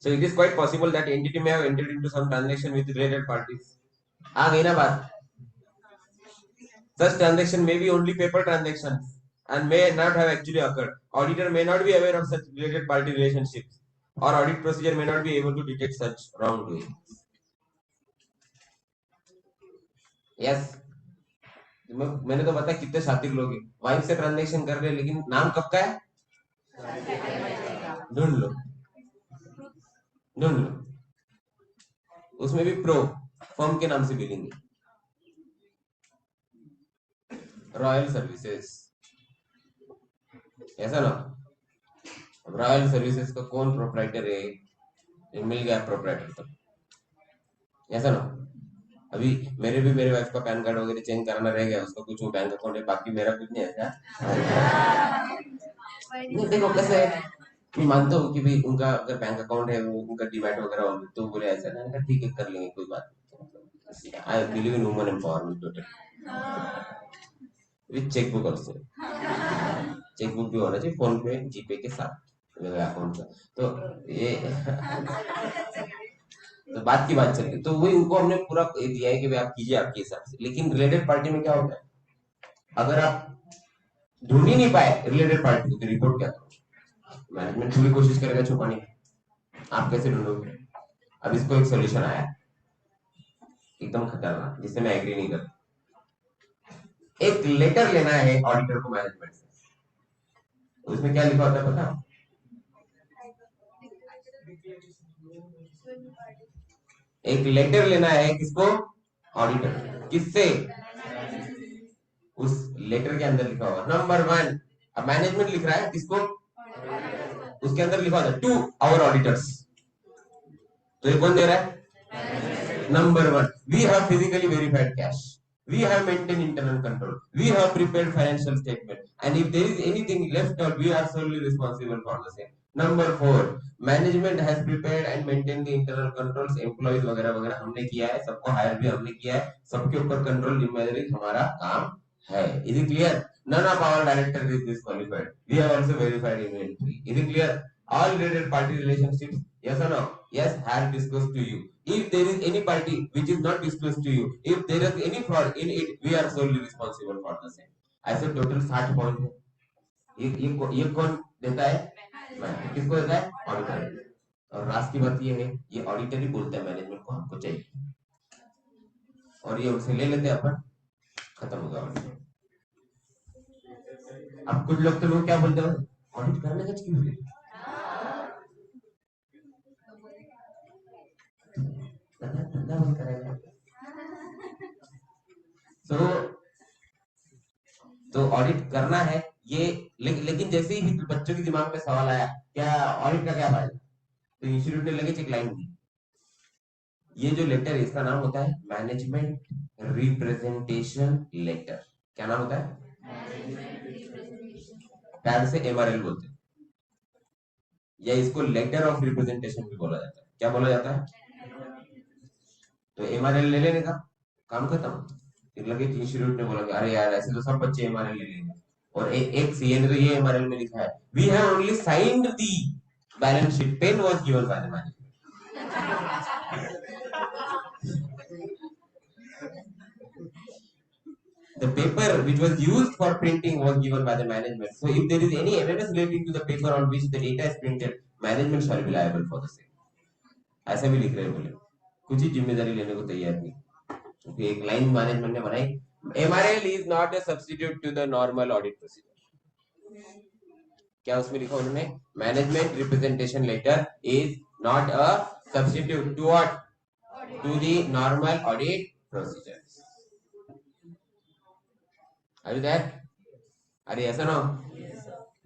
so it is quite possible that entity may have entered into some transaction with related parties. आ गई ना बात, such transaction may be only paper transactions and may not have actually occurred. Auditor may not be aware of such related party relationships, or audit procedure may not be able to detect such wrongdoing. Yes, मैंने तो बताया कितने शातिर लोग हैं, wife से transaction कर रहे हैं, लेकिन नाम कब का है, ढूंढ लो, ढूंढ लो, उसमें भी प्रो फर्म के नाम से बिलेंगे, रॉयल सर्विसेज, ऐसा ना। रॉयल सर्विसेज का कौन प्रोप्राइटर है, मिल गया प्रोप्राइटर तक, ऐसा ना। अभी मेरे वाइफ का पैन कार्ड वगैरह चेंज कराना रह गया, उसका कुछ वो बैंक अकाउंट है, बाकी मेरा कुछ नहीं है ऐसा। नहीं देखो कैसे है, मैं मानता हूँ कि भाई उनका अगर बैंक अकाउंट है, वो उनका डीमैट वगैरह हो, तो बोले ऐसा ना, ठीक है कर लेंगे, कोई बात नहीं। I believe in woman empowerment total, with chequebook also, chequebook भी होना चाहिए फोन पे जीपे के साथ मेरे अकाउंट का। तो ये तो बात की बात चल रही, तो वही उनको हमने पूरा ये दिया है कि भाई आप कीजिए आपके हिसाब से। लेकिन रिलेटेड पार्टी में क्या होता है, अगर आप ढूंढ ही नहीं पाए रिलेटेड पार्टी को, तो रिपोर्ट क्या करो, मैनेजमेंट पूरी कोशिश करेगा छुपाने की, आप कैसे ढूंढोगे। अब इसको एक सोल्यूशन आया एकदम खतरनाक, जिससे मैं एग्री नहीं करता। एक लेटर लेना है ऑडिटर को मैनेजमेंट से, उसमें क्या लिखा होता है पता, एक लेटर लेना है किसको, ऑडिटर, किससे, उस लेटर के अंदर लिखा होगा नंबर 1, अब मैनेजमेंट लिख रहा है किसको, उसके अंदर लिखा होता है टू आवर ऑडिटर्स, तो ये कौन दे रहा है, number 1, we have physically verified cash, we have maintained internal control, we have prepared financial statement, and if there is anything left out, we are solely responsible for the same. Number 4, management has prepared and maintained the internal controls, employees वगैरह वगैरह हमने किया है, सबको higher भी हमने किया है, सबके ऊपर कंट्रोल जिम्मेदारी हमारा काम है। Is it clear, none of our director is disqualified, we have also verified inventory, is it clear, all related party relationships, yes or no, yes, have disclosed to you. If there is any party which is not disclosed to you, if there is any fraud in it, we are solely responsible for the same. ऐसे total 60 point है, ये कौन देता है, मैं, किसको देता है, ऑडिटर। और राज की बात ये है, ये ऑडिटर ही बोलता है मैनेजमेंट को हमको चाहिए, और ये उनसे ले लेते हैं अपन, खत्म होगा ऑडिट। अब कुछ लोग तो लोग क्या बोलते हैं, ऑडिट करने का क्यों है? धंधा बंद करेगा। तो ऑडिट करना है ये, लेकिन जैसे ही बच्चों के दिमाग में सवाल आया क्या ऑडिट का क्या फायदा, तो इंस्टीट्यूट ने लगे एक लाइन दी, ये जो लेटर है इसका नाम होता है मैनेजमेंट रिप्रेजेंटेशन लेटर। क्या नाम होता है, प्यार से एमआरएल बोलते हैं, या इसको लेटर ऑफ रिप्रेजेंटेशन भी बोला जाता है। क्या बोला जाता है, तो एमआरएल ले लेने का काम खत्म। फिर लगे इंस्टीट्यूट ने बोला कि अरे यार ऐसे तो सब बच्चे एमआरएल ले लेंगे, और एक सीए ने तो ये एमआरएल में लिखा है, we have only signed the balance sheet, pen was given by the management. The paper which was used for printing was given by the management. So if there is any evidence relating to the paper on which the data is printed, management shall be liable for the same. ऐसा भी लिख रहे हैं बोले, कुछ ही जिम्मेदारी लेने को तैयार नहीं, क्योंकि एक लाइन मैनेजमेंट ने बनाई, MRL is not a substitute to the normal audit procedure। क्या उसमें लिखा उन्होंने, management representation letter is not a substitute to what, to the normal audit procedure. अरे दैट, अरे ऐसा ना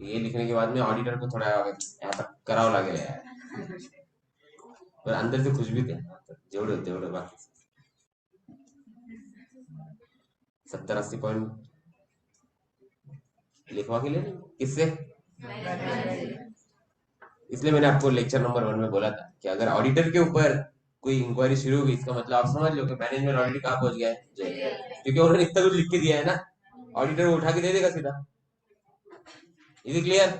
ये लिखने के बाद में ऑडिटर को थोड़ा ऐसा कराव लागेल यार, पर अंदर से खुश भी थे, जेवढे तेवढे बाकी 70-80 पॉइंट लिखवा के ले, किससे, इसलिए मैंने आपको लेक्चर नंबर 1 में बोला था कि अगर ऑडिटर के ऊपर कोई इंक्वायरी शुरू होगी, इसका मतलब आप समझ लो कि मैनेजमेंट ऑलरेडी कहाँ पहुंच गया है, क्योंकि उन्होंने इतना कुछ लिख के दिया है ना, ऑडिटर वो उठा के दे देगा सीधा। Is it clear?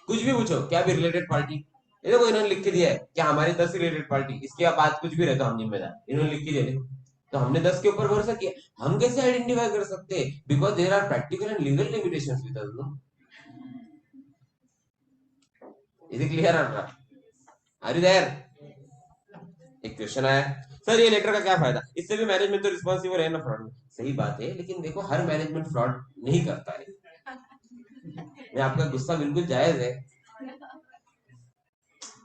कुछ भी पूछो, क्या भी रिलेटेड पार्टी, ये देखो इन्होंने लिख के दिया है क्या हमारे 10 रिलेटेड पार्टी, इसके बाद कुछ भी रहता हम जिम्मेदार, इन्होंने लिख के दिया है। तो हमने 10 के ऊपर भरोसा किया, हम कैसे आइडेंटिफाई कर सकते हैं? Because there are practical and legal limitations with us, no? Is it clear? Are you there? एक क्वेश्चन आया, सर ये लेटर का क्या फायदा, इससे भी मैनेजमेंट तो रिस्पॉन्सिबल है ना फ्रॉड में। सही बात है, लेकिन देखो हर मैनेजमेंट फ्रॉड नहीं करता है। मैं आपका गुस्सा बिल्कुल जायज है।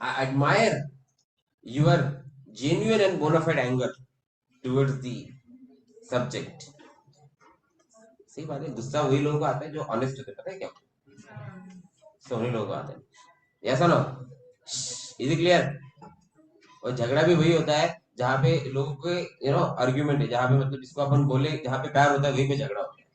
I admire your genuine and bona fide anger towards the subject. सही बात है, गुस्सा वही लोगों को आता है जो ऑनेस्ट होते हैं, पता है क्या? तो उन्हीं लोगों को आता है, ऐसा ना? Is clear? और झगड़ा भी वही होता है जहाँ पे लोगों के आर्ग्यूमेंट है, जहाँ पे मतलब जिसको अपन बोले जहाँ पे प्यार होता है वहीं पे झगड़ा होता है।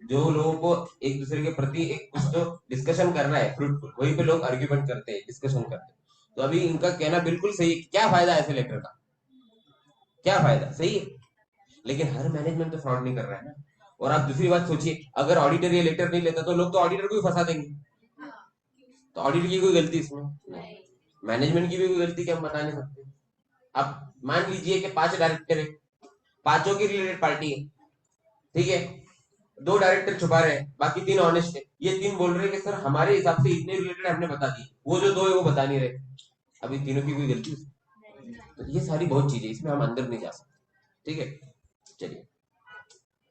जो लोगों को एक दूसरे के प्रति एक कुछ तो डिस्कशन करना है फ्रूटफुल, वहीं पे लोग आर्ग्यूमेंट करते हैं, डिस्कशन करते हैं। तो अभी इनका कहना बिल्कुल सही है, क्या फायदा ऐसे लेटर का, क्या फायदा? सही है, लेकिन हर मैनेजमेंट तो फ्रॉड नहीं कर रहा है ना। और आप दूसरी बात सोचिए, अगर ऑडिटर ये लेटर नहीं लेता तो लोग तो ऑडिटर को भी फंसा देंगे, तो ऑडिटर की कोई गलती इसमें नहीं, मैनेजमेंट की भी कोई गलती क्या हम बता नहीं सकते। अब मान लीजिए कि 5 डायरेक्टर है, पांचों की रिलेटेड पार्टी है, ठीक है, 2 डायरेक्टर छुपा रहे हैं, बाकी 3 ऑनेस्ट है, ये 3 बोल रहे हैं कि सर हमारे हिसाब से इतने रिलेटेड हमने बता दी, वो जो 2 है वो बता नहीं रहे, अभी तीनों की कोई गलती? तो ये सारी बहुत चीजें, इसमें हम अंदर नहीं जा सकते, ठीक है? चलिए,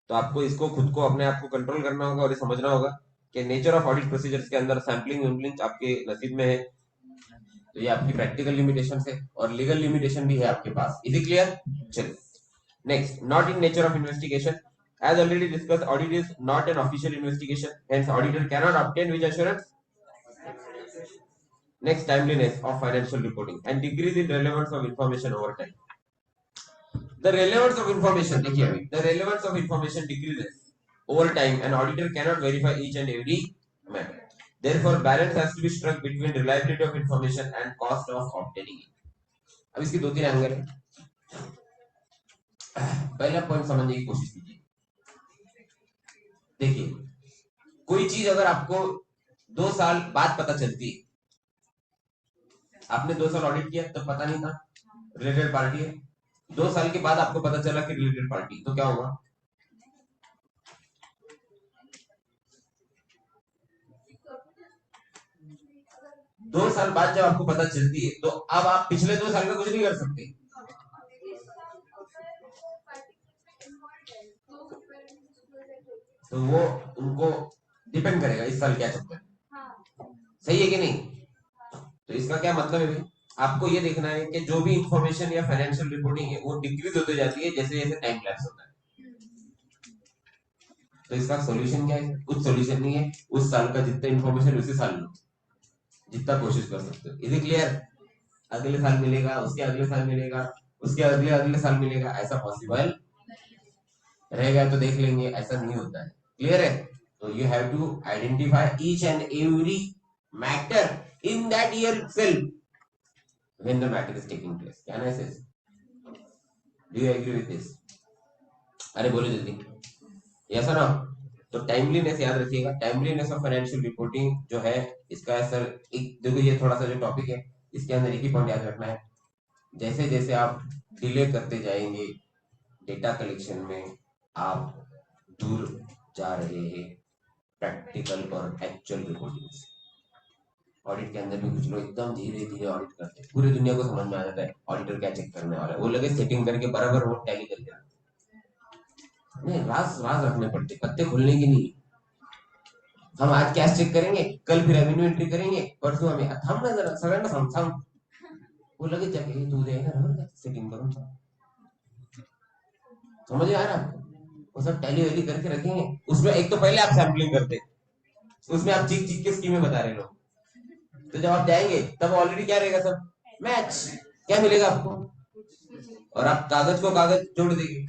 तो आपको इसको खुद को अपने आप को कंट्रोल करना होगा और ये समझना होगा कि नेचर ऑफ ऑडिट प्रोसीजर्स के अंदर सैम्पलिंग विम्पलिंग आपके नसीब में है, तो ये आपकी प्रैक्टिकल लिमिटेशन है और लीगल लिमिटेशन भी है आपके पास। Is it clear? चलिए next, not in nature of investigation, as already discussed, audit is not an official investigation, hence auditor cannot obtain which assurance? Next, timeliness of financial reporting and decrease in relevance of information over time. The relevance of information, देखिए अभी, the relevance of information decreases over time and auditor cannot verify each and every matter. Therefore, balance has to be struck between reliability of information and cost of obtaining it. अब इसकी 2-3 angle है। पहला point समझने की कोशिश कीजिए। देखिए, कोई चीज अगर आपको 2 साल बाद पता चलती है, आपने 2 साल ऑडिट किया तब पता नहीं था रिलेटेड पार्टी है, 2 साल के बाद आपको पता चला कि रिलेटेड पार्टी, तो क्या होगा? दो साल बाद जब आपको पता चलती है तो अब आप पिछले 2 साल का कुछ नहीं कर सकते। तो वो उनको डिपेंड करेगा इस साल क्या चलता है, सही है कि नहीं? तो इसका क्या मतलब है भाई, आपको ये देखना है कि जो भी इंफॉर्मेशन या फाइनेंशियल रिपोर्टिंग है वो डिक्रीज होती जाती है जैसे जैसे टाइम लैप्स होता है। तो इसका सॉल्यूशन क्या है? कुछ सॉल्यूशन नहीं है, उस साल का जितना इंफॉर्मेशन उसी साल लो, जितना कोशिश कर सकते हो। Is it clear? अगले साल मिलेगा, उसके अगले साल मिलेगा, उसके अगले अगले साल मिलेगा, ऐसा पॉसिबल रहेगा तो देख लेंगे, ऐसा नहीं होता है। क्लियर है? तो you have to identify each and every matter in that year itself when the matter is taking place. Can I say? Do you agree with this? अरे बोलो जल्दी, यस और नो? तो टाइमलीनेस याद रखिएगा, टाइमलीनेस ऑफ फाइनेंशियल रिपोर्टिंग जो है इसका सर एक देखो, ये थोड़ा सा जो टॉपिक है इसके अंदर एक ही पॉइंट याद रखना है, जैसे जैसे आप डिले करते जाएंगे डेटा कलेक्शन में, आप दूर जा रहे हैं प्रैक्टिकल और एक्चुअल रिपोर्टिंग से। ऑडिट के अंदर भी कुछ लोग एकदम धीरे धीरे ऑडिट करते हैं, पूरी दुनिया को समझ में आ जाता है ऑडिटर क्या चेक करने वाला है, वो लगे सेटिंग करके बराबर वो टैली करके नहीं, राज राज रखने पड़ते, पत्ते खुलने की नहीं। हम आज कैश चेक करेंगे, कल फिर रेवेन्यू एंट्री करेंगे, परसों हमें थम ना जरा सगळ्यांना थम वो लगे जाके तू देगा सेटिंग करूँ, समझ आ रहा आपको? वो सब टैली वैली करके रखेंगे, उसमें एक तो पहले आप सैम्पलिंग करते, उसमें आप चीख चीख के स्कीमें बता रहे लोग, तो जब आप जाएंगे तब ऑलरेडी क्या रहेगा सब मैच, क्या मिलेगा आपको? और आप कागज को कागज जोड़ देंगे,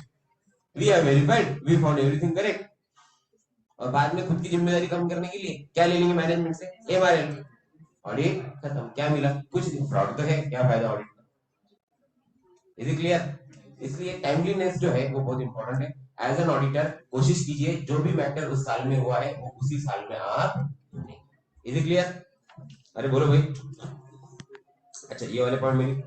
we have verified, we found everything correct, और बाद में खुद की जिम्मेदारी कम करने के लिए क्या ले लेंगे मैनेजमेंट से? एमआरएल। ऑडिट खत्म। क्या मिला? कुछ नहीं, फ्रॉड तो है, क्या फायदा ऑडिट का? Is clear? इसलिए टाइमलीनेस जो है वो बहुत इंपॉर्टेंट है। एज एन ऑडिटर कोशिश कीजिए जो भी मैटर उस साल में हुआ है वो उसी साल में आप ढूंढें। Is clear? अरे बोलो भाई। अच्छा, ये वाले पॉइंट मिली।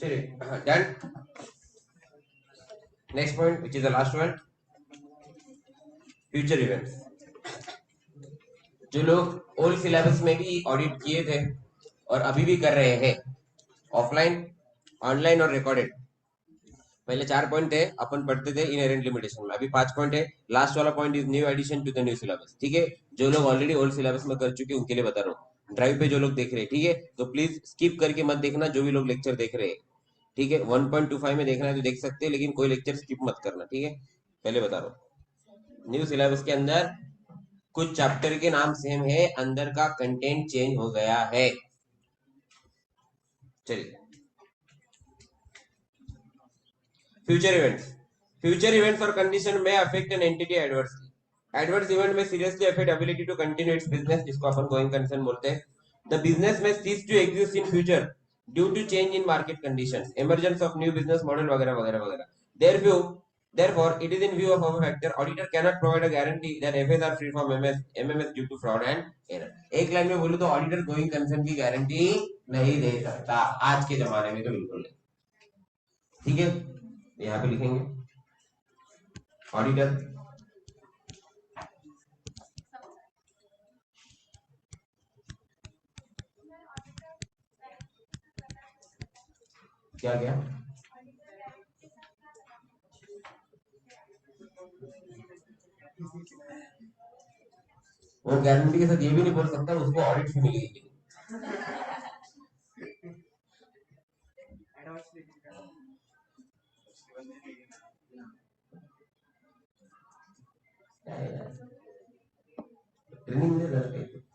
चलिए done. Next point which is the last one, future events. जो लोग ओल्ड सिलेबस में भी ऑडिट किए थे और अभी भी कर रहे हैं, ऑफलाइन, ऑनलाइन और रिकॉर्डेड, पहले 4 पॉइंट थे अपन पढ़ते थे इनहेरेंट लिमिटेशन में, अभी 5 पॉइंट है। लास्ट वाला point is new addition to the new syllabus. ठीक है, जो लोग ऑलरेडी ओल्ड सिलेबस में कर चुके हैं उनके लिए बता रहा हूँ। ड्राइव पे जो लोग देख रहे हैं, ठीक है, तो प्लीज स्किप करके मत देखना जो भी लोग लेक्चर देख रहे हैं। ठीक है, 1.25 में देखना है तो देख सकते हैं, लेकिन कोई लेक्चर स्किप मत करना। ठीक है, पहले बता रहा हूँ, न्यू सिलेबस के अंदर कुछ चैप्टर के नाम सेम है, अंदर का कंटेंट चेंज हो गया है। चलिए, फ्यूचर इवेंट्स। फ्यूचर इवेंट्स और कंडीशन में affect an entity adversely. Adverse event में seriously affect ability to continue its business, जिसको अपन गोइंग कंसर्न बोलते हैं। द बिजनेस में cease to exist in future due to change in market conditions, emergence of new business model वगैरह वगैरह वगैरह। Therefore therefore it is in view of our factor auditor cannot provide a guarantee that FAs are free from MMS due to fraud and error। एक line में बोलूं तो auditor going concern की guarantee नहीं दे सकता आज के जमाने में, तो बिल्कुल नहीं। ठीक है, यहाँ पे लिखेंगे ऑडिटर क्या क्या वो गारंटी के साथ ये भी नहीं बोल सकता उसको ऑडिट भी मिलेगी। ट्रेनिंग में रहते हैं।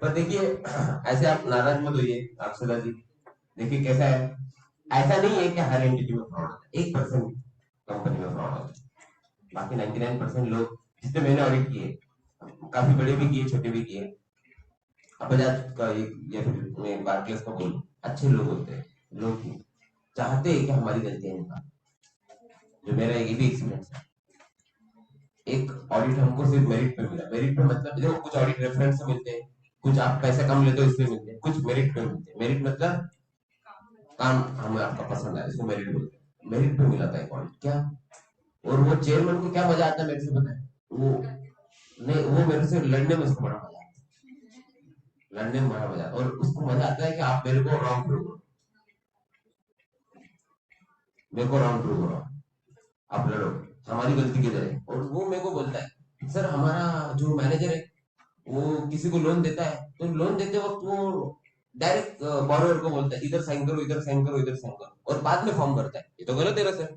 पर देखिए ऐसे आप नाराज मत होइए आप सुधा जी। देखिए कैसा है, ऐसा नहीं है कि हर एंटिटी में फ्रॉड होता है, 1% कंपनी में फ्रॉड होता है, बाकी 99% लोग जितने मैंने ऑडिट किए, काफी बड़े भी किए छोटे भी किए, अब बजाज का एक या फिर मैं बार्कलेस का बोलूं, अच्छे लोग होते हैं, लोग चाहते हैं कि हमारी गलतियां निकालें। जो मेरा ये भी एक्सपीरियंस है, एक ऑडिट हमको सिर्फ मेरिट पे मिला। मेरिट पे मतलब देखो कुछ ऑडिट रेफरेंस से मिलते हैं, कुछ आप पैसे कम लेते हो इसलिए मिलते हैं, कुछ मेरिट पे मिलते हैं। मेरिट मतलब काम हमें आपका पसंद आया, इसको मेरिट बोलते हैं। मेरिट पे मिला था एक ऑडिट, क्या और वो चेयरमैन को क्या मजा आता है मेरे से पता है, वो नहीं वो मेरे से लड़ने में उसको बड़ा मजा आता है, लड़ने में बड़ा मजा आता है, और उसको मजा आता है कि आप मेरे को रॉन्ग प्रूव करो, मेरे को रॉन्ग प्रूव करो, आप लड़ो, हमारी गलती किधर है। और वो मेरे को बोलता है सर हमारा जो मैनेजर है वो किसी को लोन देता है तो लोन देते वक्त वो डायरेक्ट बोरोवर को बोलता है इधर साइन करो इधर साइन करो इधर साइन करो, और बाद में फॉर्म भरता है, ये तो गलत है ना सर।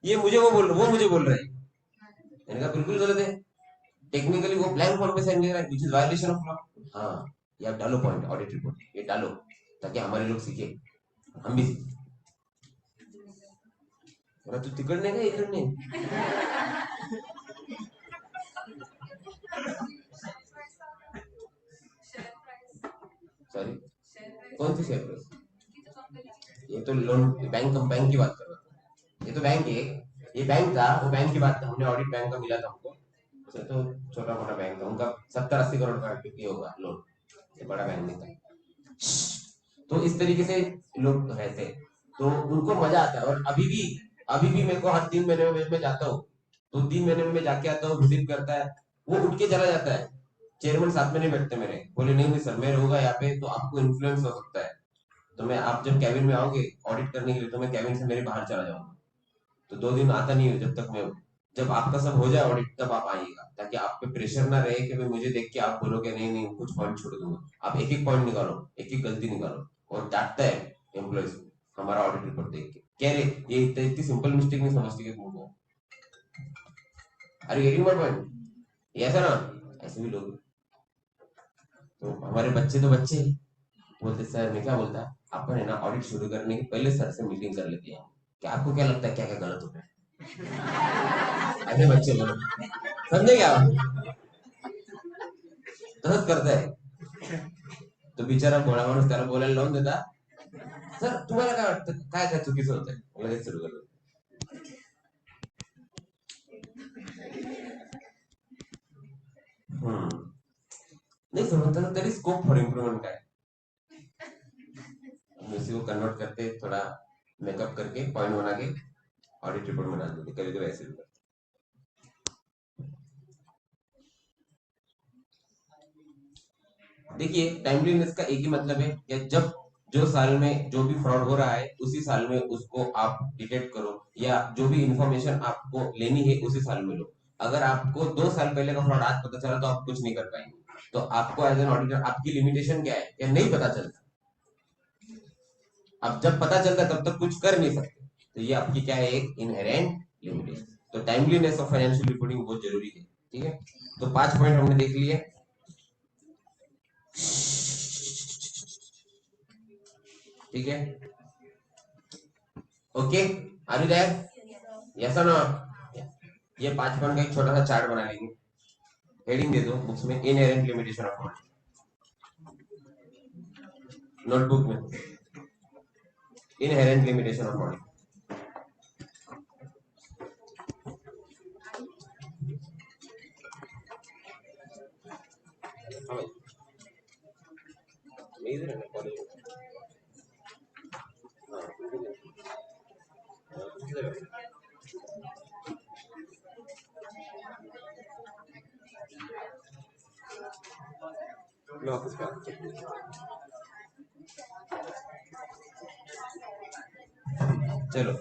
ये मुझे वो मुझे बोल रहे हैं, मैंने कहा बिल्कुल गलत है, टेक्निकली वो ब्लैंक फॉर्म पे साइन कर रहा है which is violation of law. हाँ ये आप डालो पॉइंट ऑडिट रिपोर्ट, ये डालो ताकि हमारे लोग सीखे, हम भी सीखे। बोला तू तिकडने का इकडने, सॉरी कौन सी शेयर प्राइस, ये तो लोन बैंक की बात कर रहा था, ये तो बैंक है, ये बैंक था, वो बैंक की बात था, हमने ऑडिट बैंक का मिला था हमको, उसे तो छोटा मोटा बैंक था उनका, 70-80 करोड़ का ये होगा लोन, ये बड़ा बैंक नहीं था। तो इस तरीके से लोग रहते हैं, तो उनको मजा आता है। और अभी भी मेरे को हर 3 महीने में मैं जाता हूँ, तो 3 महीने में मैं जाके आता हूँ, विजिट करता है, वो उठ के चला जाता है। चेयरमैन साथ में नहीं बैठते मेरे, बोले नहीं नहीं सर मैं रहूंगा यहाँ पे तो आपको इन्फ्लुएंस हो सकता है, तो मैं आप जब कैबिन में आओगे ऑडिट करने के लिए तो मैं कैबिन से मेरे बाहर चला जाऊंगा, तो 2 दिन आता नहीं हूँ जब तक मैं, जब आपका सब हो जाए ऑडिट तब आप आइएगा, ताकि आप पे प्रेशर ना रहे कि भाई मुझे देख के आप बोलोगे नहीं नहीं कुछ पॉइंट छोड़ दूंगा। आप एक एक पॉइंट निकालो, एक एक गलती निकालो, और डांटता है एम्प्लॉयज को हमारा ऑडिट रिपोर्ट देख के, कह रहे ये इतनी सिंपल मिस्टेक नहीं समझती कि तुमको, अरे गेटिंग माय पॉइंट, ये ऐसा ना, ऐसे भी लोग। तो हमारे बच्चे तो बच्चे बोलते सर, मैं क्या बोलता, अपन है ना ऑडिट शुरू करने के पहले सर से मीटिंग कर लेते हैं कि आपको क्या लगता है क्या क्या गलत हो रहा है, ऐसे बच्चे लोग समझे क्या, तसंच करताय। तो बिचारा भोळा माणूस त्याला बोलायला लावून देता, सर तुम्हाला काय वाटतं काय काय चुकीचं होतंय, लगेच सुरू करतो. हम्म. नहीं समझता ना तरी स्कोप फॉर इम्प्रूवमेंट का है, हम उसी को कन्वर्ट करके थोड़ा मेकअप करके पॉइंट बना के ऑडिट रिपोर्ट में डाल देते, कभी कभी ऐसे भी करते। देखिए टाइमलीनेस का एक ही मतलब है कि जब जो साल में जो भी फ्रॉड हो रहा है उसी साल में उसको आप डिटेक्ट करो, या जो भी इंफॉर्मेशन आपको लेनी है उसी साल में लो। अगर आपको 2 साल पहले का फ्रॉड आज पता चला तो आप कुछ नहीं कर पाएंगे, तो आपको एज एन ऑडिटर आपकी लिमिटेशन क्या है कि नहीं पता चलता, अब जब पता चलता तब तक कुछ कर नहीं सकते, तो ये आपकी क्या है, एक इनहेरेंट लिमिटेशन। तो टाइमलीनेस ऑफ फाइनेंशियल रिपोर्टिंग बहुत जरूरी है, ठीक है। तो 5 पॉइंट हमने देख लिए, ठीक है, okay, are you there, yes और नो। ये 5 पॉइंट का एक छोटा सा चार्ट बना लेंगे, हेडिंग दे दो बुक्स में, inherent limitation of audit, notebook में इनहेरेंट लिमिटेशन ऑफ ऑडिट। हाँ भाई, मैं इधर है ना कॉलेज में। हाँ, किधर है? मैं ऑफिस पे आता हूँ। चलो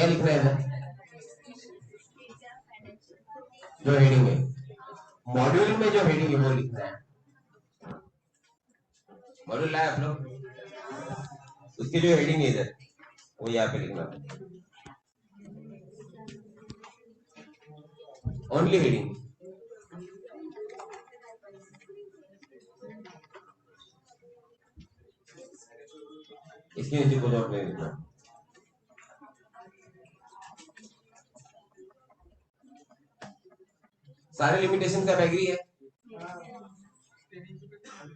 क्या लिख रहे हैं जो हेडिंग है, मॉड्यूल में जो हेडिंग है वो लिखना है। मॉड्यूल लाए आप लोग, उसकी जो हेडिंग है इधर वो यहाँ पे लिखना है, ओनली हेडिंग। इसके नीचे कुछ और नहीं लिखना। सारे लिमिटेशन का एग्री है,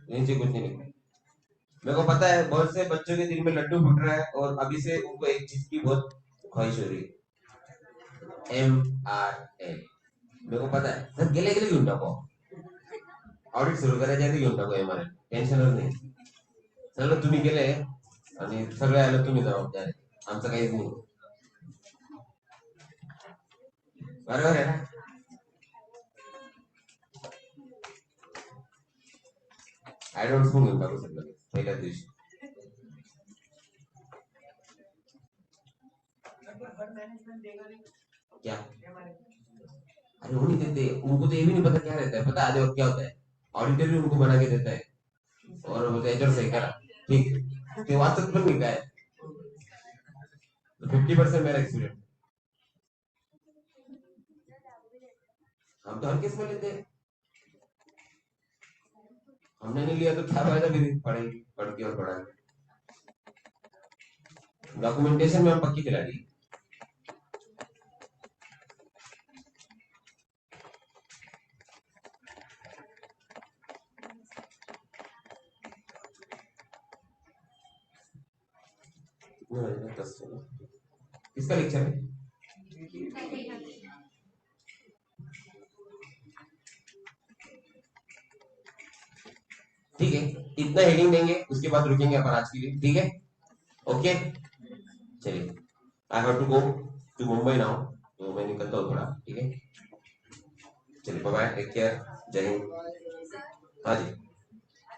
नीचे कुछ नहीं लिखना। मेरे को पता है बहुत से बच्चों के दिल में लड्डू फूट रहा है और अभी से उनको एक चीज की बहुत ख्वाहिश हो रही है, MRN। मेरे को पता है सर, गेले गेले घेऊन टाको, ऑडिट सुरू करायच्या आधी घेऊन टाको MRN, टेन्शनच नाही। सगळं तुम्ही केलंय आणि सगळं यायला तुम्ही जबाबदार आहे, आमचं काहीच नाही, बरोबर आहे ना? ऍडव्हान्स पण घेऊन टाकू सगळं पहिल्या दिवशी। क्या? अरे वो नहीं देते, उनको तो ये भी नहीं पता क्या रहता है, पता है आधे वक्त क्या होता है, ऑडिटर भी उनको बना के देता है और वो एचआर सही करा, ठीक ते वाचत पण नाही काय। 50% मेरा एक्सपीरियंस, हम तो हर केस में लेते हैं, हमने नहीं लिया तो क्या फायदा फिर पढ़ेगी पढ़ के और पढ़ा के। डॉक्यूमेंटेशन में हम पक्की खिलाड़ी। किसका लेक्चर है? ठीक है, इतना हेडिंग देंगे उसके बाद रुकेंगे अपन आज के लिए, ठीक है? ओके चलिए, I have to go to Mumbai now, तो मैं निकलता हूँ थोड़ा, ठीक है? चलिए बाय बाय, टेक केयर, जय हिंद। हाँ जी।